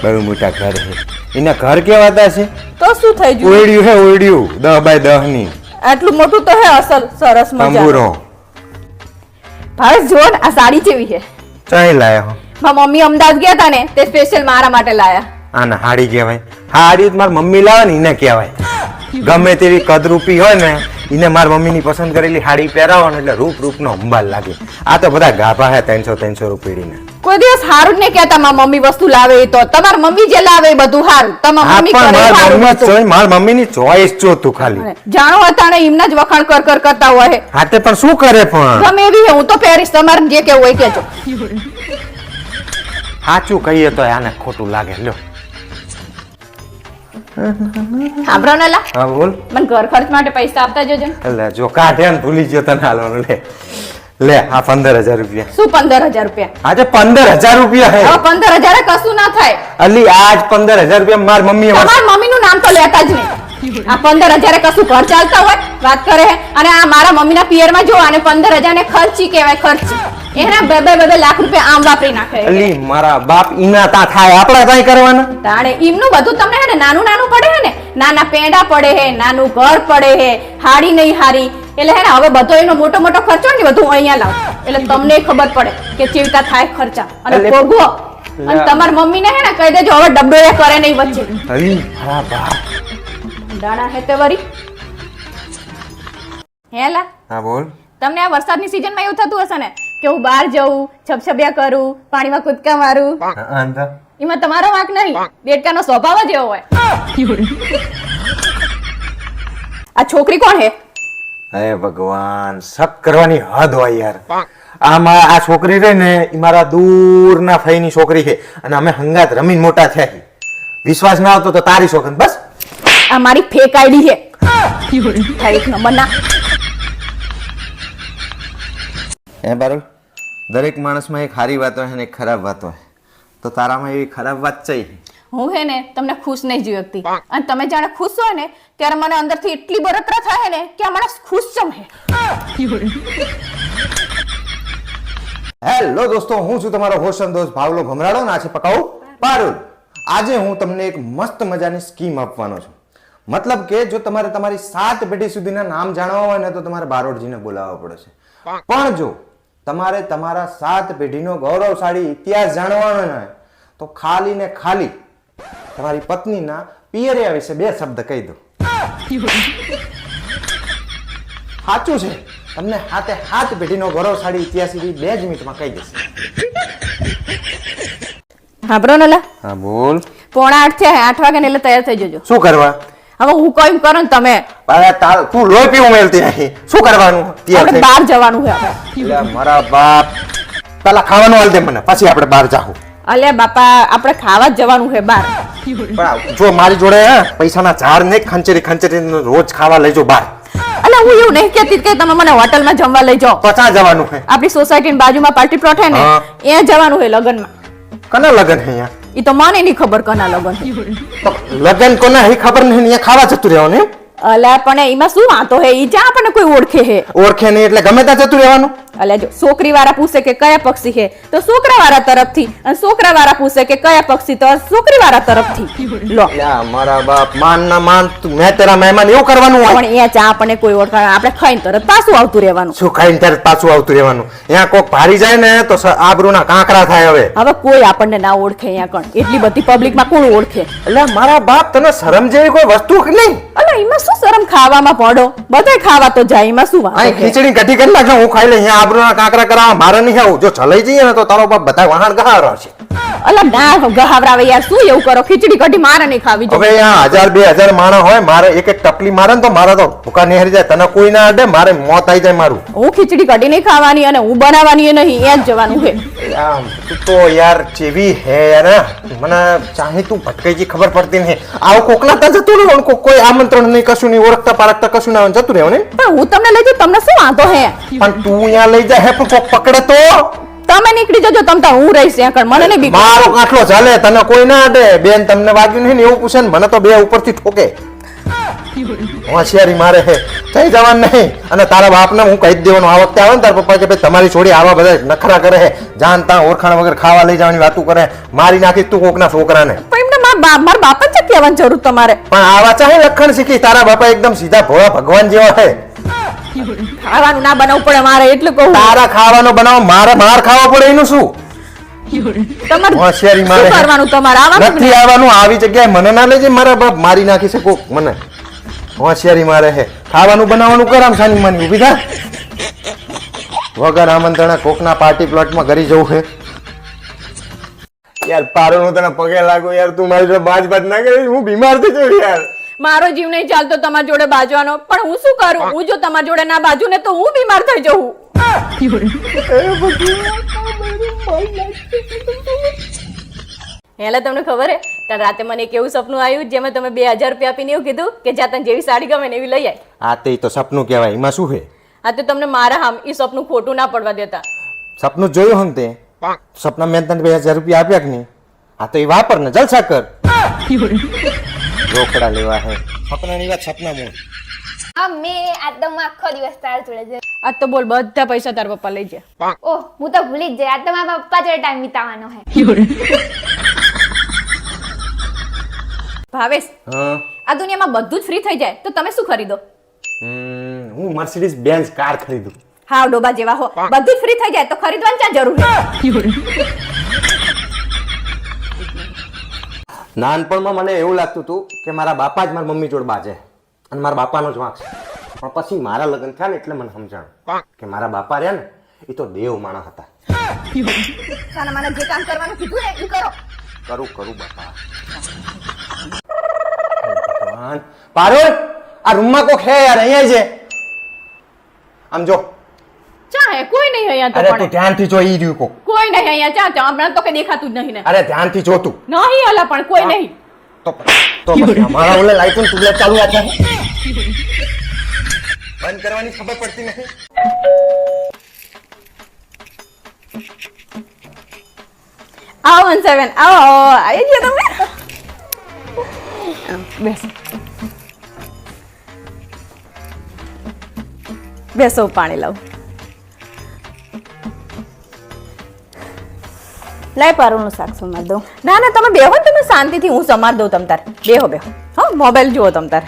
બહુ મોટા ઘર હે. એના ઘર કેવા હતા છે? તો શું થઈ ગયું? ઓયડ્યું હે, ઓયડ્યું 10 બાય 10 ની. આટલું મોટું તો હે, અસલ સરસ મજાનું. તંબુરો ભાવેશ જો ને આ સાડી જેવી છે. ચાઈ લાયા? મારા મમ્મી અમદાવાદ ગયા હતા ને તે સ્પેશિયલ મારા માટે લાયા. આને હાડી કહેવાય. હાડી માર મમ્મી લાવે ને એને કહેવાય. ગમે તેવી કદરૂપી હોય ને એને માર મમ્મીની પસંદ કરેલી હાડી પહેરાવો ને એટલે રૂપનો અંબાલ લાગે. આ તો બધા ગાભા હે 300 રૂપિયાના. કોઈ દિવસ હારું જ નહીં કહેતા મારા મમ્મી વસ્તુ લાવે એ તો. તમાર મમ્મી જે લાવે એ બધું હારું. તમાર મમ્મી કરે હારું વસ્તુ. માર મમ્મીની ચોઈસ જો તું ખાલી. જાણો હતા ને એમના જ વખાણ કર કરતા હોય. હા તે પણ શું કરે પણ? ગમે એવી હું તો પહેરીશ, તમારે જે કેવું હોય કેજો. સાચું કહીએ તો આને ખોટું લાગે. લ્યો સાંભળો ને લા, હા બોલ. મને ઘર ખર્ચ માટે પૈસા આપતા જજો. એટલે જો કાઢે ને ભૂલી ગયો તને હાલવાનું. લે આ 15,000 રૂપિયા. શું 15,000 રૂપિયા? આજે 15,000 રૂપિયા હે. હવે 15,000 કશું ના થાય. અલી આજ 15,000 રૂપિયા માર મમ્મીએ તમાર મમ્મી નું નામ તો લેતા જ નહીં. આ 15,000 કશું ઘર ચાલતા હોય વાત કરે હે. અને આ મારા મમ્મીના પિયરમાં જો આને 15,000 ને ખર્ચી કહેવાય, ખર્ચી. એના બે લાખ રૂપિયા આમ વાપરી નાખે. અલી મારા બાપ ઈના તા થાય, આપડા તાય કરવાના. તાણે ઈમનું બધું તમને હે ને નાનું પડે હે ને, નાના પેંડા પડે હે, નાનું ઘર પડે હે, હાડી નહીં હારી. એટલે હે ને હવે બધો એનો મોટો ખર્ચો ને બધું અહીંયા લાવ. એટલે તમને ખબર પડે કે ચેવતા થાય ખર્ચા અને ભોગવો. અને તમાર મમ્મીને હે ને કહી દેજો હવે ડબ્બો કરે નહીં વચ્ચે. અલી મારા બાપ દાણા હે તે વરી. હેલા હા બોલ. તમને આ વરસાદની સીઝનમાં એવું થતું હશે ને કે હું બહાર જઉં, છબછબિયા કરું, પાણીમાં કૂદકા મારું. એમાં તમારો વાંક નહીં, દેડકાનો સ્વભાવ જ એવો હોય. આ છોકરી કોણ હે? હે ભગવાન, શક કરવાની હદ હોય યાર. આ છોકરી રહી ને એ મારા દૂરના ફઈની છોકરી છે અને અમે હંગાત રમીને મોટા થયા છીએ. વિશ્વાસ ના આવતો તો તારી છોકરી. બસ આ મારી ફેક આઈડી છે. એક નંબર ના. હે બારુલ, દરેક માણસમાં એક સારી વાત હોય ને એક ખરાબ વાત હોય. તો તારામાં એવી ખરાબ વાત છે? હું હે ને તમને ખુશ નહીં જોઈ શકતી. અને તમે જાણે ખુશ હોય ને ત્યારે મને અંદરથી એટલી બળતરા થાય ને કે આ માણસ ખુશ ચમ હે. હેલો દોસ્તો, હું છું તમારો હોસ્ટ દોસ્ત ભાવલો ભમરાડો ને આ છે પકાઉ પારુલ. આજે હું તમને એક મસ્ત મજાની સ્કીમ આપવાનો છું. મતલબ કે જો તમારે તમારી 7 પેઢી સુધીના નામ જાણવા હોય ને તો તમારે બારોટજીને બોલાવવા પડે છે. પણ જો તમારે તમારા 7 પેઢીનો ગૌરવશાળી ઇતિહાસ જાણવાનો ને તો ખાલી ને ખાલી તમારી પત્નીના પિયરિયા વિશે 2 શબ્દ કહી દો. સાચું છે, તમને હાથે પેઢીનો ગૌરવશાળી ઇતિહાસ 2 જ મિનિટમાં કહી દેશે. સાંભળો ને લા. હા બોલ. 7:45 થયા, 8 વાગે ને એટલે તૈયાર થઈ જજો. શું કરવા? હવે હું કઈ કરો ને તમે. તું લોહી પીવું મેલતી નહીં. શું કરવાનું? આપણે બહાર જવાનું છે આપણે. મારા બાપ, પેલા ખાવાનું હાલ દે મને, પછી આપણે બહાર જાહું. અલ્યા બાપા, આપણે ખાવા જ જવાનું છે બહાર. પણ જો મારી જોડે પૈસાના ઝાડ ને ખંચેરી રોજ ખાવા લઈ જાઓ બહાર. અલ્યા હું એવું નહીં કહેતી કે તમે મને હોટલમાં જમવા લઈ જાઓ. તો ક્યાં જવાનું છે? આપણી સોસાયટીની બાજુમાં પાર્ટી પ્લોટ છે ને ત્યાં જવાનું છે લગનમાં. કના લગન છે અહીંયા? ઈ તો મને નહીં ખબર કના લગન. તો લગન કોના હે ખબર નહીં, અહીંયા ખાવા જતું રહેવાનું એમ? અલ્યા પણ એમાં શું વાંધો હે? ઈ જ્યાં આપણને કોઈ ઓળખે હે. ઓળખે નહીં એટલે ગમે ત્યાં જતું રહેવાનું? અલ્યા જો છોકરી વાળા પૂછે કે કયા પક્ષી છે તો છોકરા વાળા તરફથી, અને છોકરા વાળા પૂછે કે કયા પક્ષી તો છોકરી વાળા તરફથી. લો મારા બાપ, માન ના માન, મેં તેરા મહેમાન એવું કરવાનું હોય? પણ અહીંયા ચા આપણને કોઈ ઓળખાણ, આપણે ખાઈને તરત પાછું આવતું રહેવાનું. શું ખાઈને તરત પાછું આવતું રહેવાનું? અહીંયા કોક ભારી જાય ને તો આબરૂના કાંકરા થાય. હવે કોઈ આપણને ના ઓળખે અહીંયા કણ. એટલી બધી પબ્લિકમાં કોણ ઓળખે? એટલે મારા બાપ, તને શરમ જેવી કોઈ વસ્તુ નહીં? અલ્યા એમાં શું શરમ? ખાવામાં પડો, બધાય ખાવા તો જાય, એમાં શું વાત? ખીચડી કઢી કરી નાખજો, હું ખાઈ લઈ. અહીંયા આબરૂના કાંકરા કરાવવા મારે નહીં આવું. જો ચલાઈ જઈએ ને તો તારો બાપ બધા વહાણ ગહારો છે. અલા ના ગહાવરાવે યાર, શું એવું કરો? ખીચડી કઢી મારે નહીં ખાવી. હવે અહીંયા 1000-2000 માણસ હોય, મારે એક ટપલી મારે ને તો મારે તો ભૂકા નિહરી જાય. તને કોઈ ના અડે, મારે મોત આવી જાય મારું. હું ખીચડી કઢી નહીં ખાવાની અને હું બનાવવાની નહીં, એ જ જવાનું છે. તું તો યાર ચેવી હે યાર, મને ચાહે તું ભટકાઈ જી ખબર પડતી નહીં. આવું કોકલાતા જતું રહેવાનું, કોઈ આમંત્રણ નહીં, કશું નહીં, ઓળખતા પારખતા કશું ના જતું રહેવાનું. પણ હું તમને લઈ જાઉં, તમને શું વાંધો હે? પણ તું અહીંયા લઈ જાય પણ કોક પકડે તો તમે નીકળી જજો તમ તાર હું રહીશ ત્યાં કણ મને નહીં બીક મારો કાંઠલો ચાલે તને કોઈ ના અડે બેન તમને વાગ્યું નહીં ને એવું પૂછે ને મને તો બે ઉપરથી ઠોકે હોશિયારી મારે હે થઈ જવાનું નહીં અને તારા બાપને હું કહી જ દેવાનું આ વખતે આવે ને તારા પપ્પા કે ભાઈ તમારી છોડી આવા બધા નખરા કરે હે જાણતા ઓળખાણ વગર ખાવા લઈ જવાની વાતું કરે મારી નાખીશ તું કોકના છોકરાને પણ એમને મારા બાપ જ છે કહેવાની જરૂર તમારે પણ આવા ચાહે લખણ શીખી તારા બાપા એકદમ સીધા ભોળા ભગવાન જેવા હે ખાવાનું ના બનાવવું પડે મારે એટલે કહું તારા ખાવાનો બનાવ મારે માર ખાવા પડે એનું શું તમારે હોશિયારી શું મારે કરવાનું તમારે આવવાનું નથી આવવાનું આવી જગ્યાએ મને ના લેજે મારા બાપ મારી નાખી છે કોક મને હોશિયારી મારે હે ખાવાનું બનાવવાનું કરામ સાની માની ઊભી થા વગર આમંત્રણે કોકના પાર્ટી પ્લોટમાં ઘરી જવું છે યાર પારો હું તને પગે લાગુ યાર તું મારી જોડે બાજ ના કરી હું બીમાર થઈ જઉં યાર મારો જીવ નહીં ચાલતો તમારી જોડે બાજવાનો પણ હું શું કરું હું જો તમારી જોડે ના બાજુ ને તો હું બીમાર થઈ જઉં એટલે તમને ખબર હે કાલ રાતે મને એક એવું સપનું આવ્યું જેમાં તમે 2000 રૂપિયા આપીને એવું કીધું કે જ્યાં તને જેવી સાડી ગમે ને એવી લઈ આય આ તે તો સપનું કહેવાય એમાં શું છે આ તો તમને મારા હામ એ સપનું ખોટું ના પડવા દેતા સપનું જોયું હમ તે સપના મેં તને 2000 રૂપિયા આપ્યા કે નહીં આ તો એ વાપર ને જલસા કર રોકડા લેવા હે સપનાની વાત સપના મોં મેં આ તો આખો દિવસ તારા જોડે છે. આ તો બોલ બધા પૈસા તાર પપ્પા લઈ જાય ઓહ હું તો ભૂલી જ જઈ આ તો મારા પપ્પા જોડે ટાઈમ વિતાવવાનો હે ભાવેશ હા આ દુનિયામાં બધું જ ફ્રી થઈ જાય તો તમે શું ખરીદો હું મર્સિડીઝ બેન્ઝ કાર ખરીદું હાવ ડોબા જેવા હો બધું જ ફ્રી થઈ જાય તો ખરીદવાની ક્યાં જરૂર છે નાનપણમાં મને એવું લાગતું હતું કે મારા બાપા જ મારી મમ્મી જોડે બાજે અને મારા બાપાનો જ વાંક છે પણ પછી મારા લગ્ન થયા ને એટલે મને સમજાણું કે મારા બાપા રહ્યા ને એ તો દેવ માણસ હતા મને જે કામ કરવાનું કીધું ને એ કરો કરું બાપા ભગવાન પારુલ આ રૂમમાં કોક હે યાર અહીંયા છે આમ જો ચા હે કોઈ નહીં અહીંયા તો અરે તું પણ ધ્યાનથી જો ઈ રહ્યું કોક કોઈ નહીં અહીંયા ચા હમણાં તો કઈ દેખાતું જ નહીં ને અરે ધ્યાનથી જો તું નહીં અલા પણ કોઈ નહીં તો પછી અમારા ઓલે લાઈટ નું ટ્યુબલાઇટ ચાલુ રાખે બંધ કરવાની ખબર પડતી નથી આવો 17 આવો આવી ગયા તમે બેસો બેસો પાણી લાવ લાય પારુનું શાક સમાર દઉં. ના ના તમે બેહો ને તમે શાંતિથી હું સમાર દઉં તમ તાર બેહો હા મોબાઈલ જુઓ તમ તાર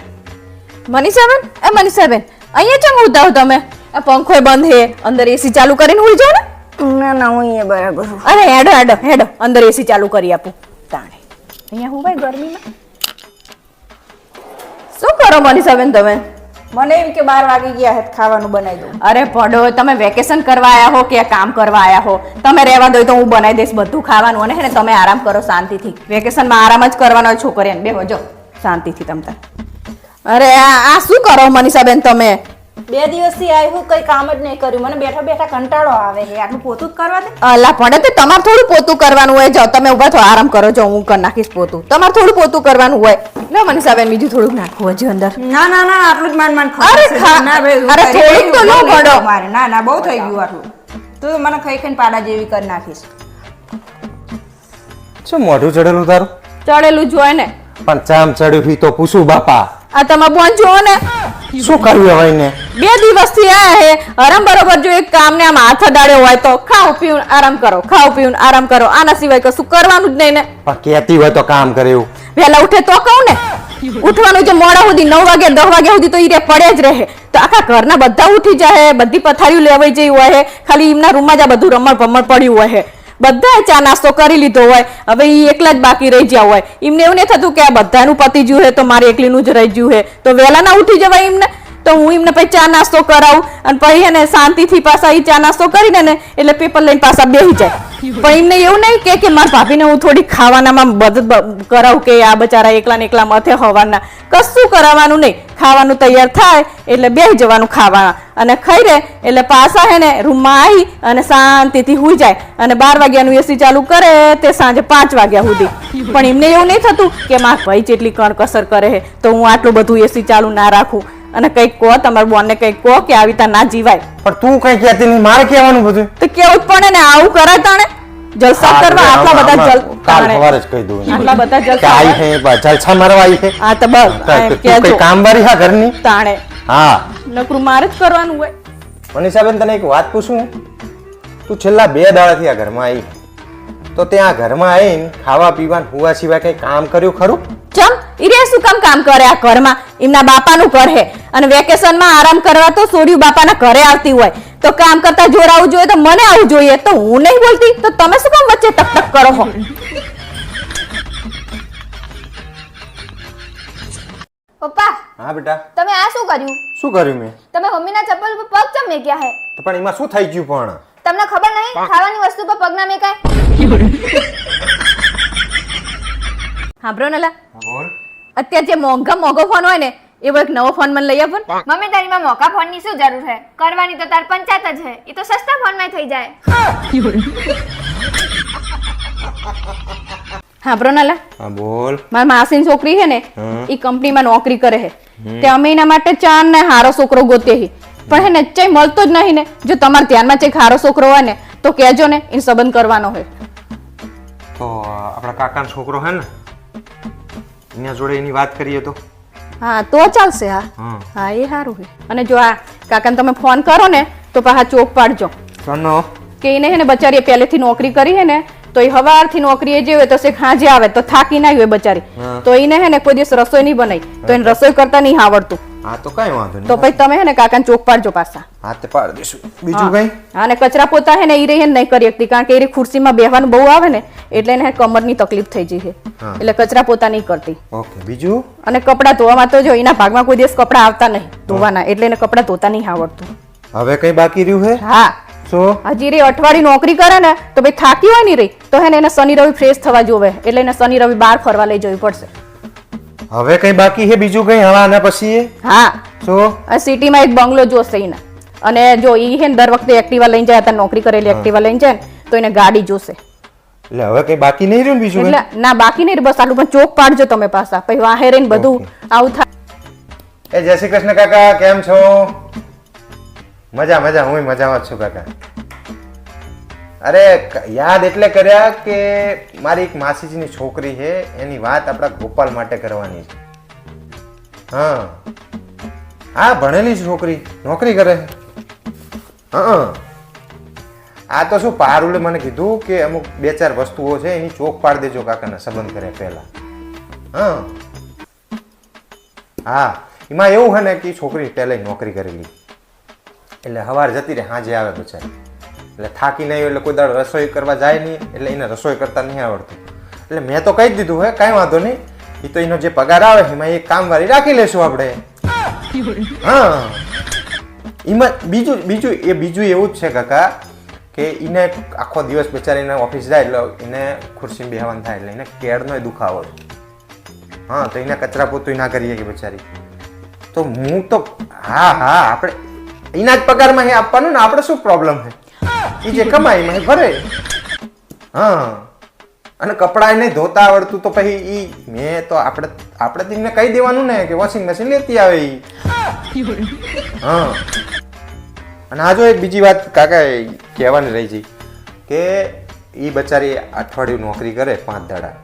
મનીષાબેન મનીષાબેન અહીંયા ચમ ઉતા હો તમે આ પંખોય બંધ હે અંદર એસી ચાલુ કરીને હુઈ જાઓ ને ના ના હું અહીંયા બરાબર છું. અરે હેડો અંદર એસી ચાલુ કરી આપું તાણે અહીંયા હું ભાઈ ગરમીમાં શું કરો મનીષાબેન તમે મને એમ કે 12 વાગી ગયા હે ખાવાનું બનાવી દઉં. અરે પડો તમે વેકેશન કરવા આયા હો કે કામ કરવા આયા હો તમે રહેવા દો તો હું બનાવી દઈશ બધું ખાવાનું અને હે ને તમે આરામ કરો શાંતિથી વેકેશનમાં આરામ જ કરવાનો હોય છોકરીને બેહો જો શાંતિથી તમતા અરે આ શું કરો મનીષાબેન તમે 2 દિવસથી આવ્યું કઈ કામ જ નહીં કર્યું મને બેઠા બેઠા કંટાળો આવે છે આટલું પોતું જ કરવા દે. અલા પડે તે તમારે થોડું પોતું કરવાનું હોય જાઓ તમે ઉભા થો આરામ કરો જો હું કરી નાખીશ પોતું તમારે થોડું પોતું કરવાનું હોય લો મનીષાબેન બીજું થોડુંક નાખવું હજી અંદર ના ના ના આટલું જ માન અરે ના ભાઈ અરે થોડુંક તો લો પડો મારે ના ના બહુ થઈ ગયું આટલું તું મને ખાઈ ખાઈને પાડા જેવી કરી નાખીશ. શું મોઢું ચડેલું તારું ચડેલું જ હોય ને પણ ચામ ચડ્યું તો પૂછું બાપા આ તમારે બોન જુઓ ને શું કર્યું હવે એને 2 દિવસથી આયા હે આરામ બરોબર જો એક કામ ને આમ હાથ અડાડ્યો હોય તો ખાઓ પીવું આરામ કરો ખાઓ પીવું આરામ કરો આના સિવાય કશું કરવાનું જ નહીં ને પણ કહેતી હોય તો કામ કરે એવું વહેલા ઉઠે તો કહું ને ઉઠવાનું જો મોડા સુધી 9 વાગે 10 વાગ્યા સુધી તો ઈ રે પડે જ રહે તો આખા ઘરના બધા ઉઠી જાય બધી પથારીઓ લેવાઈ જઈ હોય હે ખાલી એમના રૂમમાં જ આ બધું રમણ ભમણ પડ્યું હોય હે બધા ચા નાસ્તો કરી લીધો હોય હવે ઈ એકલા જ બાકી રહી ગયા હોય એમને એવું નહીં થતું કે આ બધાનું પતી ગયું હે તો મારે એકલીનું જ રહી ગયું હે તો વહેલા ના ઉઠી જવાય એમને તો હું એમને પછી ચા નાસ્તો કરાવું અને પછી એને શાંતિથી પાછા ઈ ચા નાસ્તો કરીને ને એટલે પેપર લઈને પાછા બેસી જાય પણ એમને એવું નહીં કે મારા ભાભીને હું થોડી ખાવાનામાં મદદ કરાવું કે આ બચારા એકલા ને એકલા મથે હોવાના કશું કરાવવાનું નહીં ખાવાનું તૈયાર થાય એટલે બેસી જવાનું ખાવા અને ખાઈ રે એટલે પાછા હે ને રૂમમાં આવી અને શાંતિથી હુઈ જાય અને 12 વાગ્યાનું એસી ચાલુ કરે તે સાંજે 5 વાગ્યા સુધી પણ એમને એવું નહીં થતું કે મારા ભાઈ જેટલી કણકસર કરે છે તો હું આટલું બધું એસી ચાલુ ના રાખું અને કંઈક કહો તમારા બોનને કંઈક કહો કે આવી રીતના ના જીવાય. પણ તું કઈ કહેતી નહીં, મારે કહેવાનું બધું. તો કેવું જ પડે ને, આવું કરે તાણે જલસા કરવા આટલા બધા કાલ સવારે જ કહી દઉં આટલા બધા કે જલસા આઈ આવે. છે જલસા મારવા આવી છે. હા તો બસ એમ તું કહેજો. કઈ કામવારી હા ઘરની? તાણે હા નકરું મારે જ કરવાનું હોય. મનીષાબેન તને એક વાત પૂછું, તું છેલ્લા 2 દાડાથી આ ઘરમાં આવી, તો ત્યાં ઘરમાં આવીને ખાવા પીવાનું હુવા સિવાય કઈ કામ કર્યું ખરું? ચમ ઈરે શું કામ કરે આ ઘરમાં? એમના બાપાનું ઘર હે અને વેકેશનમાં આરામ કરવા તો સોડિયું બાપાના ઘરે આવતી હોય, તો કામ કરતા જોરાવું જોઈએ તો મને આવું જોઈએ, તો હું નહીં બોલતી તો તમે શું કામ વચ્ચે ટક કરો છો? પપ્પા હા બેટા. તમે આ શું કર્યું? શું કર્યું મેં? તમે મમ્મીના ચપ્પલ પર પગ ચમ મેક્યા હે? તો પણ એમાં શું થઈ ગયું? પણ તમને ખબર નહીં ખાવાની વસ્તુ પર પગ ના મેકાય? સાંભળો નલા, બોલ. અત્યારે જે મોંઘો ફોન હોય ને એવો એક નવો ફોન મને લઈ આપો ને. મમ્મી તારીમાં મોકા ફોન ની શું જરૂર છે? કરવાની તો તાર પંચાયત જ છે, એ તો સસ્તા ફોન માં થઈ જાય. સાંભળો નલા, હા બોલ. મારા માસીની છોકરી છે ને હમ. એ કંપનીમાં નોકરી કરે છે, તે અમે એના માટે ચાર ને હારો છોકરો ગોતે હી, પણ હે ને ચઈ મળતો જ નહીં ને. જો તમારા ધ્યાનમાં ચઈ હારો છોકરો હોય ને તો કહેજો ને, એને સંબંધ કરવાનો હોય. તો આપણા કાકાનો છોકરો હે ને, એના જોડે એની વાત કરીએ તો? હા તો ચાલશે. હા હા. હા એ સારું છે. અને જો આ કાકાને તમે ફોન કરો ને તો પાછા ચોક પાડજો સોનો. કે એને હે ને બચારી પહેલેથી નોકરી કરી છે ને, તો એ હવારથી નોકરીએ જે હોય તો શેખ હાંજે આવે તો થાકી ના હોય બચારી, હા. તો એને હે ને કોઈ દિવસ રસોઈ નહીં બનાવી, તો એને રસોઈ કરતા નહીં આવડતું, હા તો કઈ વાંધો તો નહીં. પછી તમે હે ને કાકાને ચોક પાડજો પાછા. હાથે પાડી દઈશું. બીજું કઈ? હા અને કચરા પોતા હે ને ઈ રહે નહીં કરી શકતી, કારણ કે ઈ ખુરશીમાં બેહવાનું બહુ આવે ને એટલે એને કમરની તકલીફ થઈ જઈ છે, હા. એટલે કચરા પોતા નહીં કરતી. ઓકે. બીજું? અને કપડાં ધોવામાં તો જો એના ભાગમાં કોઈ દિવસ કપડાં આવતા નહીં ધોવાના, એટલે એને કપડાં ધોતા નહીં આવડતું. હવે કઈ બાકી રહ્યું હે? હા શું? હજી રે અઠવાડિયું નોકરી કરે ને તો ભાઈ થાકી હોય ને રહી તો હે ને એને શનિ રવિ ફ્રેશ થવા જોવે, એટલે એને શનિ રવિ બહાર ફરવા લઈ જવી પડશે. હવે કઈ બાકી હે બીજું કઈ? હવે આના પછી એ? હા શું? આ સિટીમાં એક બંગલો જોશે એને, અને જો ઈ હે ને દર વખતે એક્ટિવા લઈને જાય, અત્યારે નોકરી કરેલી એક્ટિવા લઈને જાય ને તો એને ગાડી જોશે. એટલે હવે કઈ બાકી નહીં રહ્યું ને બીજું કઈ? એટલે ના બાકી નહીં, બસ આટલું પણ ચોક પાડજો તમે પાછા, પછી વાહે રહીને બધું આવું થાય. એ જય શ્રી કૃષ્ણ કાકા, કેમ છો? મજા મજા, હું મજામાં જ છું કાકા. અરે યાદ એટલે કર્યા કે મારી એક માસીજીની છોકરી છે, એની વાત આપણા ગોપાલ માટે કરવાની છે. હા હા, ભણેલી છે છોકરી, નોકરી કરે છે. હા આ તો શું પારુલે મને કીધું કે અમુક 2-4 વસ્તુઓ છે એની ચોક પાડી દેજો કાકાના સંબંધ કરે પહેલા. હા હા, એમાં એવું છે ને કે છોકરી પહેલા નોકરી કરેલી, એટલે સવારે જતી રહે, સાંજે આવે બચારી, એટલે થાકી નહીં એટલે કોઈ દાડો રસોઈ કરવા જાય નહીં, એટલે એને રસોઈ કરતા નહીં આવડતું. એટલે મેં તો કહી જ દીધું હે કાંઈ વાંધો નહીં, એ તો એનો જે પગાર આવે એમાં એક કામવાળી રાખી લેશું આપણે. હા એમાં બીજું એવું જ છે કાકા કે એને આખો દિવસ બિચારીને ઓફિસ જાય એટલે એને ખુરશીમાં બેહવાનું થાય, એટલે એને કેળનો દુખાવો છે. હા તો એને કચરા પોતું ના કરીએ કે બિચારી, તો હું તો હા હા આપણે એના જ પગારમાં એ આપવાનું ને, આપણે શું પ્રોબ્લેમ છે? એ જે કમાઈ માં ભરે. હા અને કપડાં નહીં ધોતા આવડતું તો પછી ઈ મેં તો આપણે તેમને કહી દેવાનું ને કે વોશિંગ મશીન લેતી આવે ઈ. હા અને આ જો એક બીજી વાત કાકા કહેવાની રહી ગઈ કે એ બચારી અઠવાડિયું નોકરી કરે 5 દાડા,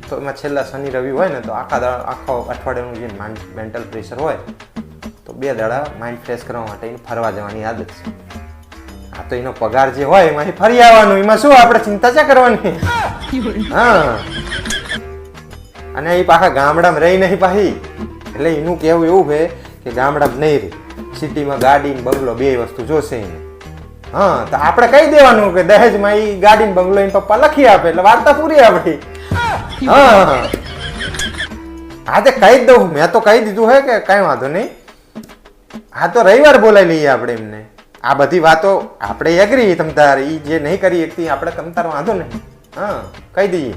તો એમાં છેલ્લા શનિ રવિ હોય ને તો આખો અઠવાડિયાનું જે મેન્ટલ પ્રેશર હોય તો 2 દાડા માઇન્ડ ફ્રેશ કરવા માટે એને ફરવા જવાની આદત છે. આ તો એનો પગાર જે હોય એમાં ફરી આવવાનું, એમાં શું આપણે ચિંતા ચા કરવાની. હા અને એ પાછા ગામડામાં રહી નહીં પાછી, એટલે એનું કહેવું એવું છે કે ગામડામાં નહીં રહી, સિટીમાં ગાડી બંગલો 2 વસ્તુ જોશે એને. હા તો આપણે કહી દેવાનું કે દહેજમાં એ ગાડી બંગલો એને પપ્પા લખી આપે, એટલે વાર્તા પૂરી આપણી. હા હા તે કહી જ દઉં, મેં તો કહી દીધું હે કે કાંઈ વાંધો નહીં. હા તો રવિવાર બોલાવી લઈએ આપણે એમને. આ બધી વાતો આપણે એગ્રી, તમતાર એ જે નહીં કરી શકતી આપણે તમતાર વાંધો નહીં. હા કહી દઈએ,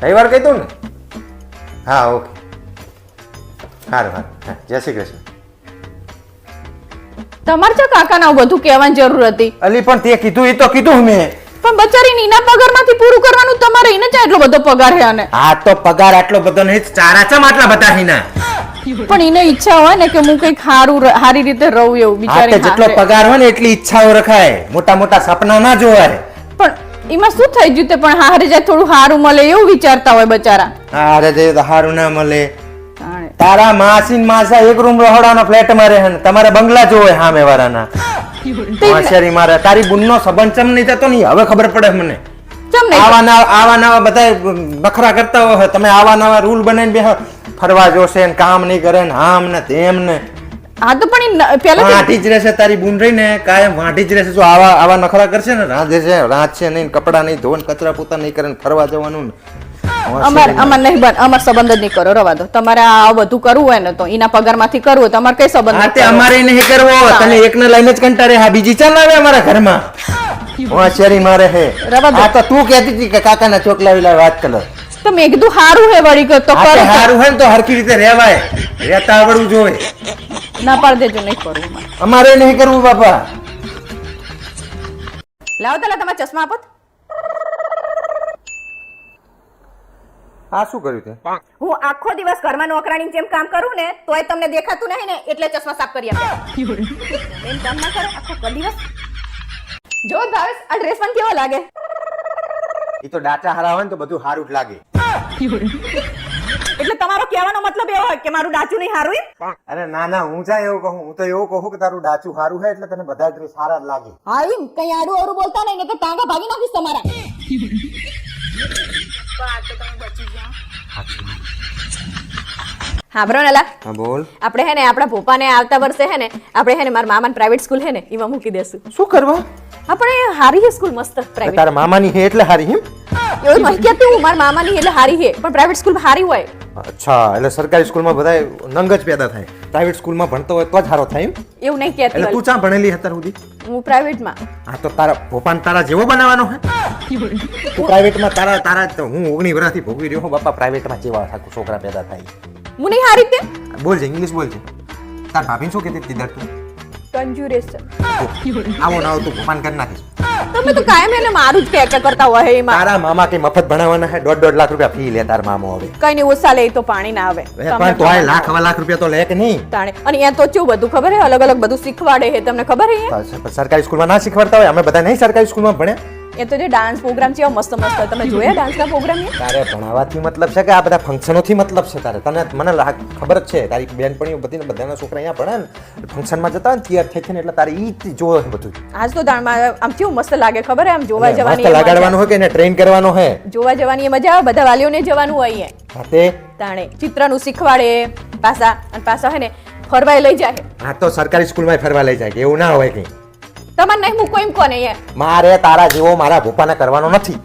રવિવાર કહી દઉં ને. હા ઓકે, સારું સારું, હા જય શ્રી કૃષ્ણ. તમારે તો કાકાને બધું કહેવાની જરૂર હતી. અલી પણ તે કીધું એ તો કીધું મેં. પણ બચારી નીના પગારમાંથી પૂરું કરવાનું તમારે, એને જ એટલો બધો પગાર છે. અને આ તો પગાર આટલો બધો નહીં, ચારા ચમ આટલા બધા હિના. પણ એને ઈચ્છા હોય ને કે હું કઈક સારી રીતે રહું એવું આ બિચારી તે જેટલો હારે. પગાર હોય ને એટલી ઈચ્છાઓ રખાય, મોટા મોટા સપના ના જોવાય. પણ એમાં શું થઈ ગયું તે પણ હારે જાય થોડું સારું મળે એવું વિચારતા હોય બચારા. અરે જે હારું ના મળે. તારા માસી ને માસા એક રૂમ રહોડાનો ફ્લેટ માં રહે ને તમારે બંગલા જોવે સામે વાળાના. હોશિયારી મારે તારી બુનનો સંબંધ ચમ નહીં થતો નહીં હવે ખબર પડે મને. ચમ નહીં આવા નવા બધા બખરા કરતા હોય તમે આવા નવા રૂલ બનાવીને બેહો ફરવા જોશે ને કામ નહીં કરે ને આમ ને તેમ ને. હા તો પણ પેલા વાંઢી જ રહેશે તારી બુન રહી ને કાયમ વાંઢી જ રહેશે. જો આવા નખરા કરશે ને રાંધે છે રાંધશે નહીં, કપડા નહીં ધોન, કચરા પોતા નહીં કરે ને ફરવા જવાનું ને. અમાર નહીં બન અમાર સંબંધ જ નહીં કરો, રવા દો. તમારે આ બધું કરવું હોય ને તો એના પગારમાંથી કરવું હોય, તમારે કઈ સંબંધ હા નહીં તે કરવો. અમારે નહીં કરવો, તને એકને લઈને જ કંટાળે. હા બીજી ચાલ આવે અમારા ઘરમાં હોશિયારી મારે હે. રવા દો. આ તો તું કહેતી હતી કે કાકાના ચોકલા વિલા વાત કરો. તો મેં કીધું સારું હે વળી તો આ તે કરો. હારું હોય ને તો હરખી રીતે રહેવાય, રહેતા આવડવું જોઈએ. ના પાડ દેજો, નહીં કરવું મારે. અમારે નહીં કરવું બાપા. લાવો તલા તમારા ચશ્મા આપો. આ શું કર્યું તે? હું આખો દિવસ ઘરમાં નોકરાણી જેમ કામ કરું ને તોય તમને દેખાતું નહીં ને એટલે ચશ્મા સાફ કરી આપ્યા. એમ કામ ના કરે આખો દિવસ. જો ભાવેશ આ ડ્રેસ પણ કેવો લાગે? ઈ તો ડાચા હારા હોય ને તો બધું હારું જ લાગે. એટલે તમારો કહેવાનો મતલબ એવો હોય કે મારું ડાચું નહીં હારું એમ? અરે ના ના હું ચા એવું કહું, હું તો એવું કહું કે તારું ડાચું હારું છે એટલે તને બધા ડ્રેસ સારા જ લાગે. હા એમ કઈ આડું અવરું બોલતા નહીં ને તો ટાંગા ભાગી નાખીશ તમારા. હા બરો નલા હા બોલ. આપણે હે ને આપણા ભોપાને આવતા વર્ષે હે ને આપણે હે ને મારા મામાની પ્રાઇવેટ સ્કૂલ હે ને એમાં મૂકી દેશું. શું કરવા? આપણે હારી હે સ્કૂલ મસ્ત પ્રાઇવેટ. તારા મામાની હે એટલે હારી એમ? એવું નહીં કહેતી હું મારા મામાની એટલે હારી હે પણ પ્રાઇવેટ સ્કૂલ હારી હોય. અચ્છા એટલે સરકારી સ્કૂલમાં બધા નંગ જ પેદા થાય, પ્રાઇવેટ સ્કૂલમાં ભણતો હોય તો જ હારો થાય એમ? એવું નહીં કહેતી એટલે તું ચા ભણેલી અત્યાર સુધી? હું પ્રાઇવેટમાં. હા તો તારા ભોપાન તારા જેવો બનાવવાનો હે? તું પ્રાઇવેટમાં તારા તો હું 19 વર્ષથી ભોગવી રહ્યો હું બાપા. પ્રાઇવેટમાં જેવા છોકરા પેદા થાય. હું નહીં હારી તે બોલજે ઇંગ્લિશ બોલજે. તાર ભાભીને શું કહેતી હતી દર તું? કંજુરેશન. આવો ના આવો તું ભોપાન કરી નાખીશ. તમે તો કાયમ એને મારું જ કે કરતા હોય એમાં. તારા મામા કઈ મફત ભણાવવાના હે? 1.5 લાખ રૂપિયા ફી લે તારા મામો હવે. કઈ નહીં ઓછા લે તો પાણી ના આવે. પણ તો આ લાખ લાખ રૂપિયા તો લે કે નહીં? તાણે અને અહીંયા તો કેવું બધું ખબર હે અલગ અલગ બધું શીખવાડે હે તમને ખબર હે? સરકારી સ્કૂલમાં ના શીખવાડતા હોય? અમે બધા નહીં સરકારી સ્કૂલમાં ભણ્યા. એ તો જે ડાન્સ પ્રોગ્રામ છે મસ્ત મસ્ત હોય. તમે જોયા ડાન્સના પ્રોગ્રામ એ? તારે ભણાવવાથી મતલબ છે કે આ બધા ફંક્શનોથી મતલબ છે તારે? તને મને ખબર જ છે તારી બેનપણીઓ બધી બધાના છોકરા અહીંયા ભણે ને ફંક્શનમાં જતા હોય ને તૈયાર થઈ ને એટલે તારે ઈ જોવે બધું. આજ તો દાણમાં આમ કેવું મસ્ત લાગે ખબર હે આમ જોવા મસ્ત જવાની એ લગાડવાનું હોય કે એને ટ્રેન કરવાનો હે? જોવા જવાની એ મજા આવે બધા વાલીઓને જવાનું હોય અહીંયા. હા તે તાણે ચિત્રનું શીખવાડે પાછા અને પાછા હે ને ફરવાય લઈ જાય. હા તો સરકારી સ્કૂલમાં ફરવા લઈ જાય કે એવું ના હોય કઈ? તમારે નહીં મૂકો એમ કોને અહીંયા? મારે તારા જેવો મારા ભોપાને કરવાનો નથી.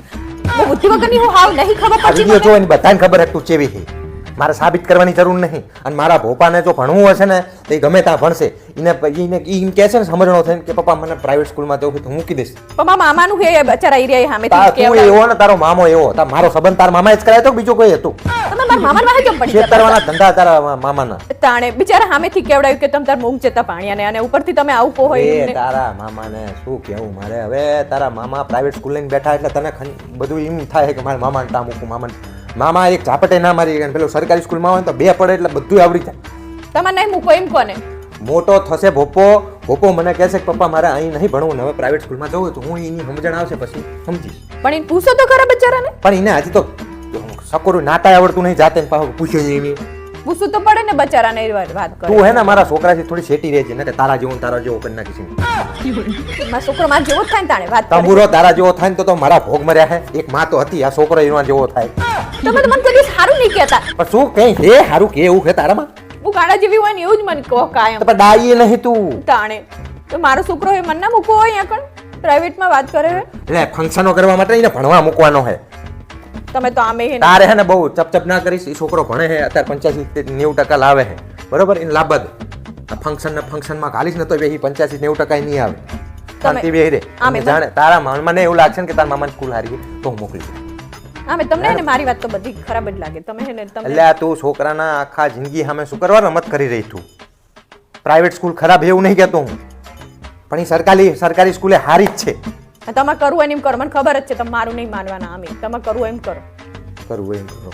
બહુ બુદ્ધિ વગરની હું હાવ નહીં ખબર આ પડતી વિડીયો મને. જોઈને બધાને ખબર હે તું ચેવી છે. મારે સાબિત કરવાની જરૂર નહીં. અને મારા ભોપાને જો ભણવું હશે ને તો એ ગમે ત્યાં ભણશે. એને ઈ કહે છે ને સમજણો થઈને કે પપ્પા મને પ્રાઇવેટ સ્કૂલમાં જવું તો હું મૂકી દઈશ. પણ મારા મામાનું હે બચારા એરિયા સામેથી તું કેવડાવે. એવો ને તારો મામો એવો. મારો સંબંધ તારા મામાએ જ કરાયો તો બીજો કોઈ હતું? તમે મારા મામાને વાહે કેમ પડી શેર જતા કરવાના ધંધા તારા મામાના. તાણે બિચારા સામેથી કેવડાવ્યું કે તમે તાર મૂંગ જતા પાણીયાને અને ઉપરથી તમે આવું કહો એ એમને. તારા મામાને શું કેવું મારે હવે? તારા મામા પ્રાઇવેટ સ્કૂલ લઈને બેઠા એટલે તને બધું એમ થાય કે મારા મામાને ટા મૂકું. મામા એક ઝાપટે ના મારી ગયા. પેલું સરકારી સ્કૂલમાં હોય ને તો બે પડે એટલે બધું આવડી જાય. તમારે નહીં મૂકો એમ કોને? મોટો થશે ભોપો મને કહેશે કે પપ્પા મારે અહીં નહીં ભણવું ને હવે પ્રાઇવેટ સ્કૂલમાં જવું તો હું એની સમજણ આવશે પછી સમજીશ. પણ એને પૂછો તો ખરા બચારાને. પણ એને હજી તો સકોરું નાતા આવડતું નહીં જાતે ને પાછું પૂછ્યો જ નહીં. પૂછવું તો પડે ને બચારાને એ વાત કરે. તું હે ને મારા છોકરાથી થોડી શેટી રહેજે ને કે તારા જેવો કરી નાખીશ. મારો છોકરો માર જેવો જ થાય ને તાણે વાત કરે. તંબુરો તારા જેવો થાય ને તો મારા ભોગ મર્યા હે. એક માં તો હતી, આ છોકરો એનો જેવો થાય. તમે તો મને કદી સારું નહીં કહેતા. પણ શું કઈ હે હારું કે એવું હે તારામાં? હું ગાડા જેવી હોય ને એવું જ મને કહો કાયમ. તો પણ ડાઈએ નહીં તું. તાણે તો મારો છોકરો એ મને ના મૂકવો હોય અહીંયા કણ પ્રાઇવેટમાં વાત કરે હે. એટલે ફંક્શનો કરવા માટે એને ભણવા મૂકવાનો હે. તમે તો આમે હે ને. તારે હે ને બહુ ચપચપ ના કરીશ. એ છોકરો ભણે હે અત્યારે 85-90% લાવે હે બરોબર. એને લાભ જ આ ફંક્શનમાં ખાલીશ ને તો એ 85-90% નહીં આવે. શાંતિ બેહી રે. આમે જાણે તારા મને એવું લાગશે ને કે તારા મામાની સ્કૂલ હારી તો હું મોકલી દઉં. આમે તમને હે ને મારી વાત તો બધી ખરાબ જ લાગે. તમે હે ને તમે એટલે તું છોકરાના આખા જિંદગી સામે શું કરવા રમત કરી રહી તું? પ્રાઇવેટ સ્કૂલ ખરાબ એવું નહીં કહેતો હું, પણ એ સરકારી સ્કૂલે હારી જ છે. તમારે કરવું હોય ને એમ કરો. મને ખબર જ છે તમે મારું નહીં માનવાના. આમે તમે કરવું હોય એમ કરો. કરવું એમ કરો.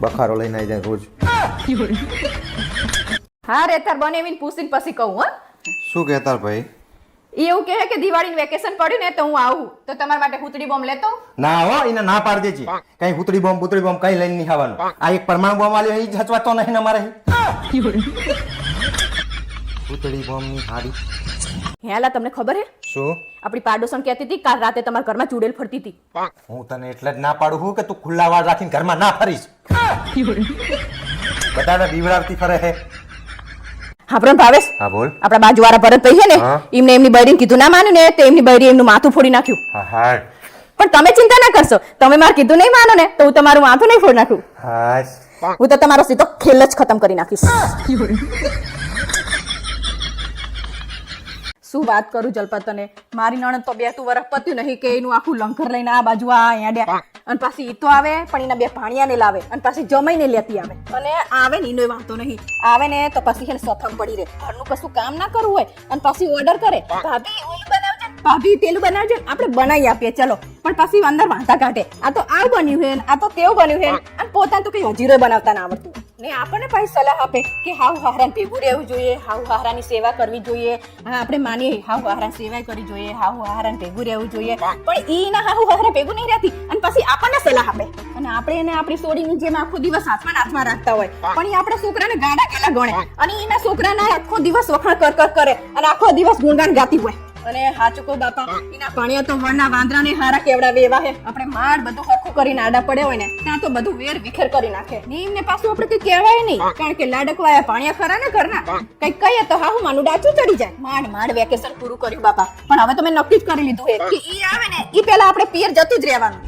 બખારો લઈને આવી જાય રોજ. હા રે તાર બનેવીને પૂછીને પછી કહું હો. શું કહેતા ભાઈ? ઈ એવું કહે કે દિવાળીનું વેકેશન પડ્યું ને તો હું આવું તો તમારા માટે હુતડી બોમ્બ લેતો આવું. ના હો, એને ના પાડી દેજે. કઈ હુતડી બોમ્બ પુતળી બોમ્બ કઈ લઈને નહીં આવવાનું. આ એક પરમાણુ બોમ્બ આલ્યો એ જ હચવાતો નહીં ને અમારે. હુતડી બોમ્બ ની હાડી. હેલા તમને ખબર હે શું? આપણી પાડોશન કહેતી હતી કાલ રાતે તમારા ઘરમાં ચૂડેલ ફરતી હતી. હું તને એટલે જ ના પાડું છું કે તું ખુલ્લા વાળ રાખીને ઘરમાં ના ફરીશ. બધાને બીવડાવતી ફરે હે. હા પણ ભાવેશ, હા બોલ. આપણા બાજુવાળા ભરતભાઈ છે ને હા. એમને એમની બૈરીને કીધું ના માન્યું ને તો એમની બૈરી એમનું માથું ફોડી નાખ્યું. હા હા પણ તમે ચિંતા ના કરશો, તમે મારે કીધું નહીં માનો ને તો હું તમારું માથું નહીં ફોડી નાખ્યું. હા. હું તો તમારો સીધો ખેલ જ ખતમ કરી નાખીશ. શું વાત કરું જલપા તને, મારી નણંદ તો 2 વર્ષ પત્યું નહીં કે એનું આખું લંકર લઈને આ બાજુ આ અહીંયા અને પાછી ઈ તો આવે પણ એના 2 ભાણિયાને લાવે અને પાછી જમાઈને લેતી આવે અને આવે ને એનો વાંધો નહીં, આવે ને તો પછી એને સોફમ પડી રહે, ઘરનું કશું કામ ના કરવું હોય અને પાછી ઓર્ડર કરે ભાભી ઓલું બનાવજો, ભાભી પેલું બનાવજો, આપણે બનાવી આપીએ ચલો, પણ પાછી અંદર વાંધા કાઢે, આ તો આવું બન્યું હે આ તો તેવું બન્યું હે અને પોતાને તો કઈ હજીરો બનાવતા ના આવડતું ને આપણને પાછી સલાહ આપે કે હાવ હારાને ભેગું રહેવું જોઈએ, હાવ હારાની સેવા કરવી જોઈએ. હા આપણે માનીએ હાવ હારા સેવા કરવી જોઈએ, હાવ હારાને ભેગું રહેવું જોઈએ, પણ ઈ ના હાવ હારા ભેગું નહીં રહેતી અને પછી આપણને સલાહ આપે અને આપણે એને આપણી સોડીની જેમ આખો દિવસ હાથમાં રાખતા હોય પણ ઈ આપણા છોકરાને ગાડા કેલા ગણે અને એના છોકરાના આખો દિવસ વખાણ કર કરે અને આખો દિવસ ગુણગાન ગાતી હોય. અને હાચું કહું બાપા, એના પાણીઓ તો વણના વાંદરાને હારા કેવડાવે એવા હે, આપણે માડ બધું હરખું કરીને આડા પડે હોય ને ત્યાં તો બધું વેર વિખેર કરી નાખે ને એમને પાછું આપણે કઈ કહેવાય નહીં કારણ કે લાડકવાયા પાણીયા ખરા ને ઘરના, કઈ કહીએ તો હાહુ માનું ડાચું ચડી જાય. માંડ વેકેશન પૂરું કર્યું બાપા, પણ હવે તો મેં નક્કી જ કરી લીધું હે કે ઈ આવે ને ઈ પહેલા આપણે પિયર જતું જ રહેવાનું.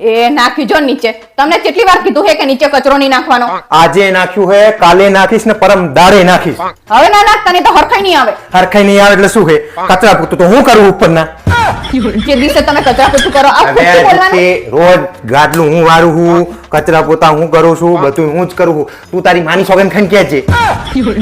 એ નાખ્યું જો નીચે, તમને કેટલી વાર કીધું હે કે નીચે કચરો નહીં નાખવાનો? આજે નાખ્યું હે, કાલે નાખીશ ને પરમ દાડે નાખીશ. હવે ના નાખતા નહીં તો હરખાઈ નહીં આવે. હરખાઈ નહીં આવે એટલે શું હે? કચરા પૂરતું તો હું કરું ઉપરના. જે દિવસે તમે કચરા પોતું કરો આ હવે ખોટું બોલવાનું. તે રોજ ગાદલું હું વાળું હું, કચરા પોતા હું કરું છું, બધું હું જ કરું છું. તું તારી માની સોગન ખાઈને કહે છે.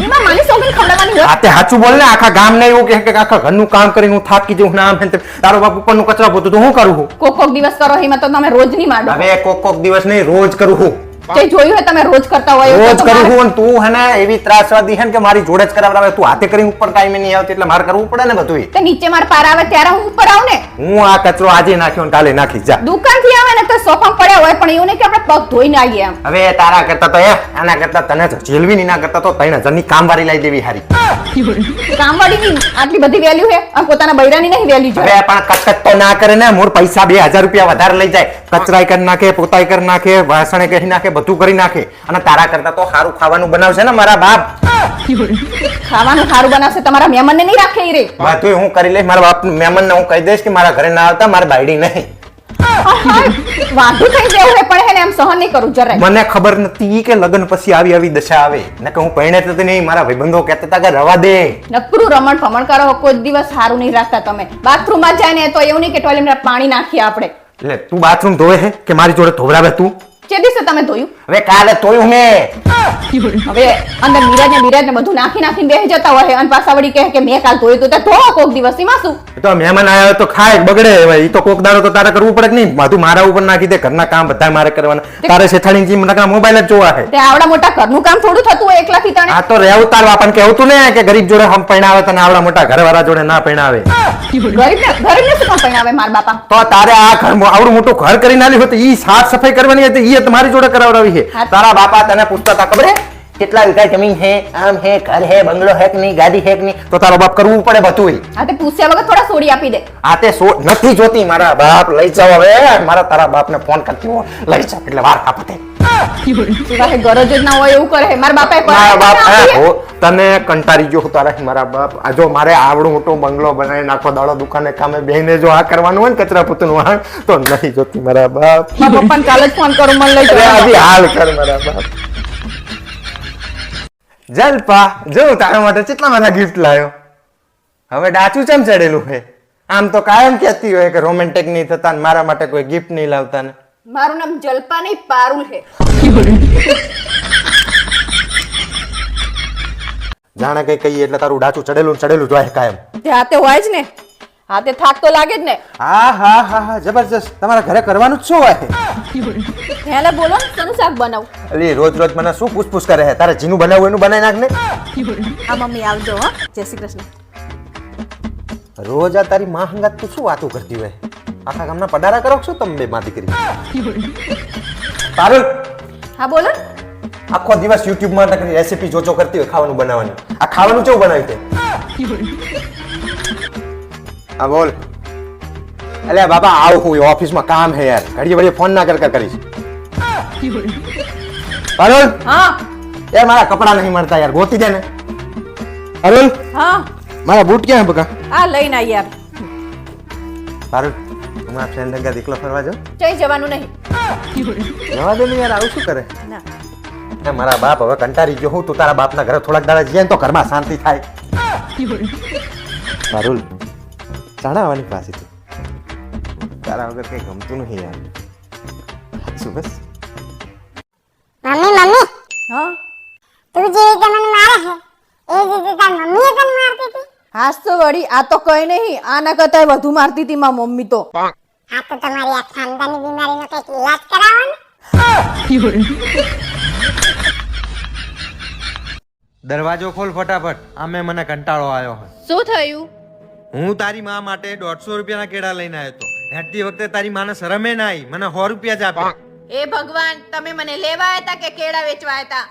એમાં માની સોગંદ ખવડાવવાની હોય. આ તે સાચું બોલ ને, આખા ગામ ને એવું કહે કે આખા ઘરનું કામ કરીને હું થાકી જઉં ને આમ ને તેમ. તારો બાપ ઉપરનું કચરા પોતું તો હું કરું છું. કોક દિવસ કરો એમાં તો તમે રોજ નહીં માંડો. હવે કોક દિવસ નહીં, રોજ કરું છું. જે જોયું હોય તમે રોજ કરતા હોય એવું રોજ તો કરું મારે- છું. અને તું હે ને એવી ત્રાસવાદી હે ને કે મારી જોડે જ કરાવડાવે. તું હાથે કરીને ઉપર કાંઈ નહીં આવતી એટલે મારે કરવું પડે ને બધું. તે નીચે માર પાર આવે ત્યારે હું ઉપર આવું ને. હું આ કચરો આજે નાખ્યો ને કાલે નાખીશ જા. દુકાનથી આવે ને તો સોફામાં પડ્યા હોય પણ એવું નહીં કે આપણે પગ ધોઈને આવીએ એમ. હવે તારા કરતા તો આના કરતા તને તો જેલવી ની ના કરતા તો 3000 ની કામવારી લઈ દેવી હારી. કામવાળીની આટલી બધી વેલ્યુ છે અને પોતાના બૈરાની નહીં વેલ્યુ છે. હવે પણ કચકચ તો ના કરે ને, મોર પૈસા 2000 રૂપિયા વધારે લઈ જાય. કચરાઈ કરી નાખે, પોતાઈ કરી નાખે, વાસણે કરી નાખે, બધું કરી નાખે. અને તારા કરતા તો સારું ખાવાનું બનાવશે ને મારા બાપ. ખાવાનું સારું બનાવશે, તમારા મહેમાનને નહીં રાખે ઈ રે. બધું હું કરી લઈશ. મારા બાપ મહેમાનને હું કહી દઈશ કે મારા ઘરે ના આવતા, મારે બાયડી નહીં. વાંધું થઈ જવું હોય પણ હે ને એમ સહન નહીં કરું જરાય. મને ખબર નથી કે લગ્ન પછી આવી દશા આવે ને કે હું પરણે તો નહીં. મારા ભાઈબંધો કહેતા હતા કે રવા દે. નકરું રમણ ફમણ કરો, કોઈ દિવસ સારું નહીં રાખતા તમે. બાથરૂમમાં જાય ને તો એવું નહીં કે ટોયલેટમાં પાણી નાખીએ આપણે. એટલે તું બાથરૂમ ધોવે છે કે મારી જોડે ધોવરાવે તું? જે દિવસે તમે ધોયું હવે કાલે ધોયું મેં. હવે અંદર બિરાજ ને બધું નાખીને બેસી જતા હોય અને પાછા વળી કહે કે મેં કાલ ધોયું તો ધોવો કોક દિવસ એમાં શું? એ તો મહેમાન આવ્યા હોય તો ખાય બગડે. હવે એ તો કોક દાડો તો તારે કરવું પડે કે નહીં? બધું મારા ઉપર નાખી દે. ઘરના કામ બધા મારે કરવાના. તારે શેઠાણી જી મને મોબાઈલ જ જોવા છે. તે આવડા મોટા ઘરનું કામ થોડું થતું હોય એકલાથી તને. આ તો રહેવું તાર બાપાને કહેવું ને કે ગરીબ જોડે હમ પૈણાવે તને આવડા મોટા ઘરવાળા જોડે ના પૈણાવે. ગરીબને શું કામ પરણાવે મારા બાપા? તો તારે આ ઘર આવડું મોટું ઘર કરીને આલી હોય તો ઈ સાફ સફાઈ કરવાની હતી, ઈ તમારી જોડે કરાવડાવી છે. તારા બાપા તને પૂછતા હતા ખબર હે કેટલા વીઘા જમીન હે, આમ હે, ઘર હે, બંગલો હે કે નહીં, ગાડી હે કે નહીં? તો તારો બાપ કરવું પડે બધું. હા તે પૂછ્યા વગર થોડા સોડી આપી દે. આ તે નથી જોતી. મારા બાપ લઈ જાવ હવે. મારા તારા બાપને ફોન કરતી હો, લઈ જાવ એટલે વાર કાપતે. સિવાય ગરજ જ ના હોય એવું કરે. મારા બાપાએ મારા બાપ પરણાવી હો તને કંટાળી ગયો તારા. મારા બાપ આ જો મારે આવડું મોટો બંગલો બનાવી નાખો, દાડો દુકાને કામે બેહીને જો આ કરવાનું હોય ને કચરા પોતાનું વાહન તો નથી જોતી મારા બાપ. મારા પપ્પાને કાલે જ ફોન કરું મને લઈ અરે જાઓ. આવી હાલ કર મારા બાપ. જલપા જો તારા માટે કેટલા બધા ગિફ્ટ લાવ્યો. હવે ડાચું ચમ ચડેલું છે? આમ તો કાયમ કહેતી હોય કે રોમેન્ટિક નહીં થતા ને મારા માટે કોઈ ગિફ્ટ નહીં લાવતા ને. મારું નામ જલપા નહીં પારુલ છે. જાણે કઈ કહીએ એટલે તારું ડાચું ચડેલું ચડેલું જોઈએ કાયમ. તે હાથે હોય જ ને, હાથે થાક તો લાગે જ ને. હા હા હા હા જબરજસ્ત. તમારા ઘરે કરવાનું જ શું હોય? હેલે બોલો ને શેનું શાક બનાવું? અલી રોજ રોજ મને શું પૂછપૂછ કરે છે? તારે જીનું બનાવવું એનું બનાવી નાખ ને. આ મમ્મી આવજો હો. જય શ્રી કૃષ્ણ. રોજ આ તારી માં હંગાત તું શું વાતો કરતી હોય? આખા ગામના પડારા કરો છો તમે બે માં દીકરી? પારુલ, હા બોલો ને. આખો દિવસ YouTube માં નકરી રેસીપી જોજો કરતી હોય ખાવાનું બનાવવાની. આ ખાવાનું કેવું બનાવ્યું તે? હા બોલ. અલ્યા બાબા આવ હું ઓફિસમાં કામ હે યાર. ઘડીએ ઘડીએ ફોન ના કર કરીશ. પારુલ, હા યાર મારા કપડા નહીં મળતા યાર, ગોતી દે ને. પારુલ, હા મારા બૂટ ક્યાં હે બકા? આ લઈને આ યાર. પારુલ, હું મારા ફ્રેન્ડ હંગાત એકલો ફરવા જાઉં? જઈ જવાનું નહીં. જવા દે ને યાર, આવું શું કરે? ના એ મારા બાપ હવે કંટાળી ગયો હું. તું તારા બાપના ઘરે થોડાક દાડા જઈએ ને તો ઘરમાં શાંતિ થાય. પારુલ, ચણાવવાની પાસે તું તારા વગર કઈ ગમતું નહીં યાર. શું બસ? મમ્મી મમ્મી હા તું જે રીતે મને મારે છે એ જ રીતે તાર મમ્મીએ તને મારતી હતી. હાસ તો વળી આ તો કઈ નહીં. આના કરતા વધુ મારતી હતી માં મમ્મી તો. આ તો તમારી આ ખાનદાની બીમારીનો કંઈક ઈલાજ કરાવો ને. દરવાજો ખોલ ફટાફટ, આમે મને કંટાળો આવ્યો છે. શું થયું? હું તારી માં માટે 150 રૂપિયાના કેળા લઈને આવ્યો હતો. હેડતી વખતે તારી માને શરમે ના આવી, મને 100 રૂપિયા જ આપ્યા. એ ભગવાન, તમે મને લેવા આવ્યા હતા કે કેળા વેચવા આવ્યા હતા?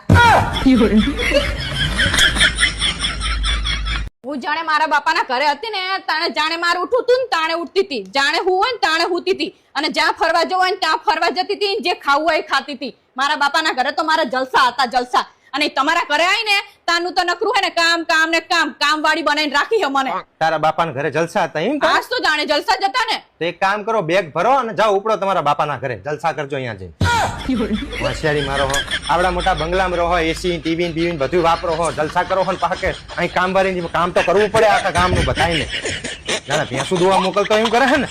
હું જાણે મારા બાપાના ઘરે હતી ને તાણે જાણે મારું ઉઠું તું ને તાણે ઉઠતી હતી, જાણે હું હોય ને તાણે હુતી હતી, અને જ્યાં ફરવા જવું હોય ને ત્યાં ફરવા જતી હતી, જે ખાવું હોય એ ખાતી હતી. મારા બાપાના ઘરે તો મારા જલસા હતા, જલસા. અને તમારા ઘરે આવીને તાનું તો નકરું હે ને કામ કામ ને કામ વાળી બનાવીને રાખી છે મને. તારા બાપાના ઘરે જલસા હતા એમ? આજ તો જાણે જલસા જ હતા ને. તો એક કામ કરો, બેગ ભરો અને જાઓ ઉપડો તમારા બાપાના ઘરે. જલસા કરજો અહીંયા જઈને. હોશિયારી મારો હો, આવડા મોટા બંગલામાં રહો, એસી ટીવી બીવી બધું વાપરો હો, જલસા કરો હો ને પાકે અહીં કામ વાળી કામ તો કરવું પડે આખા ગામનું બતાવીને. જાણે ભેંસું દોવા મોકલતો એમ કરે છે ને.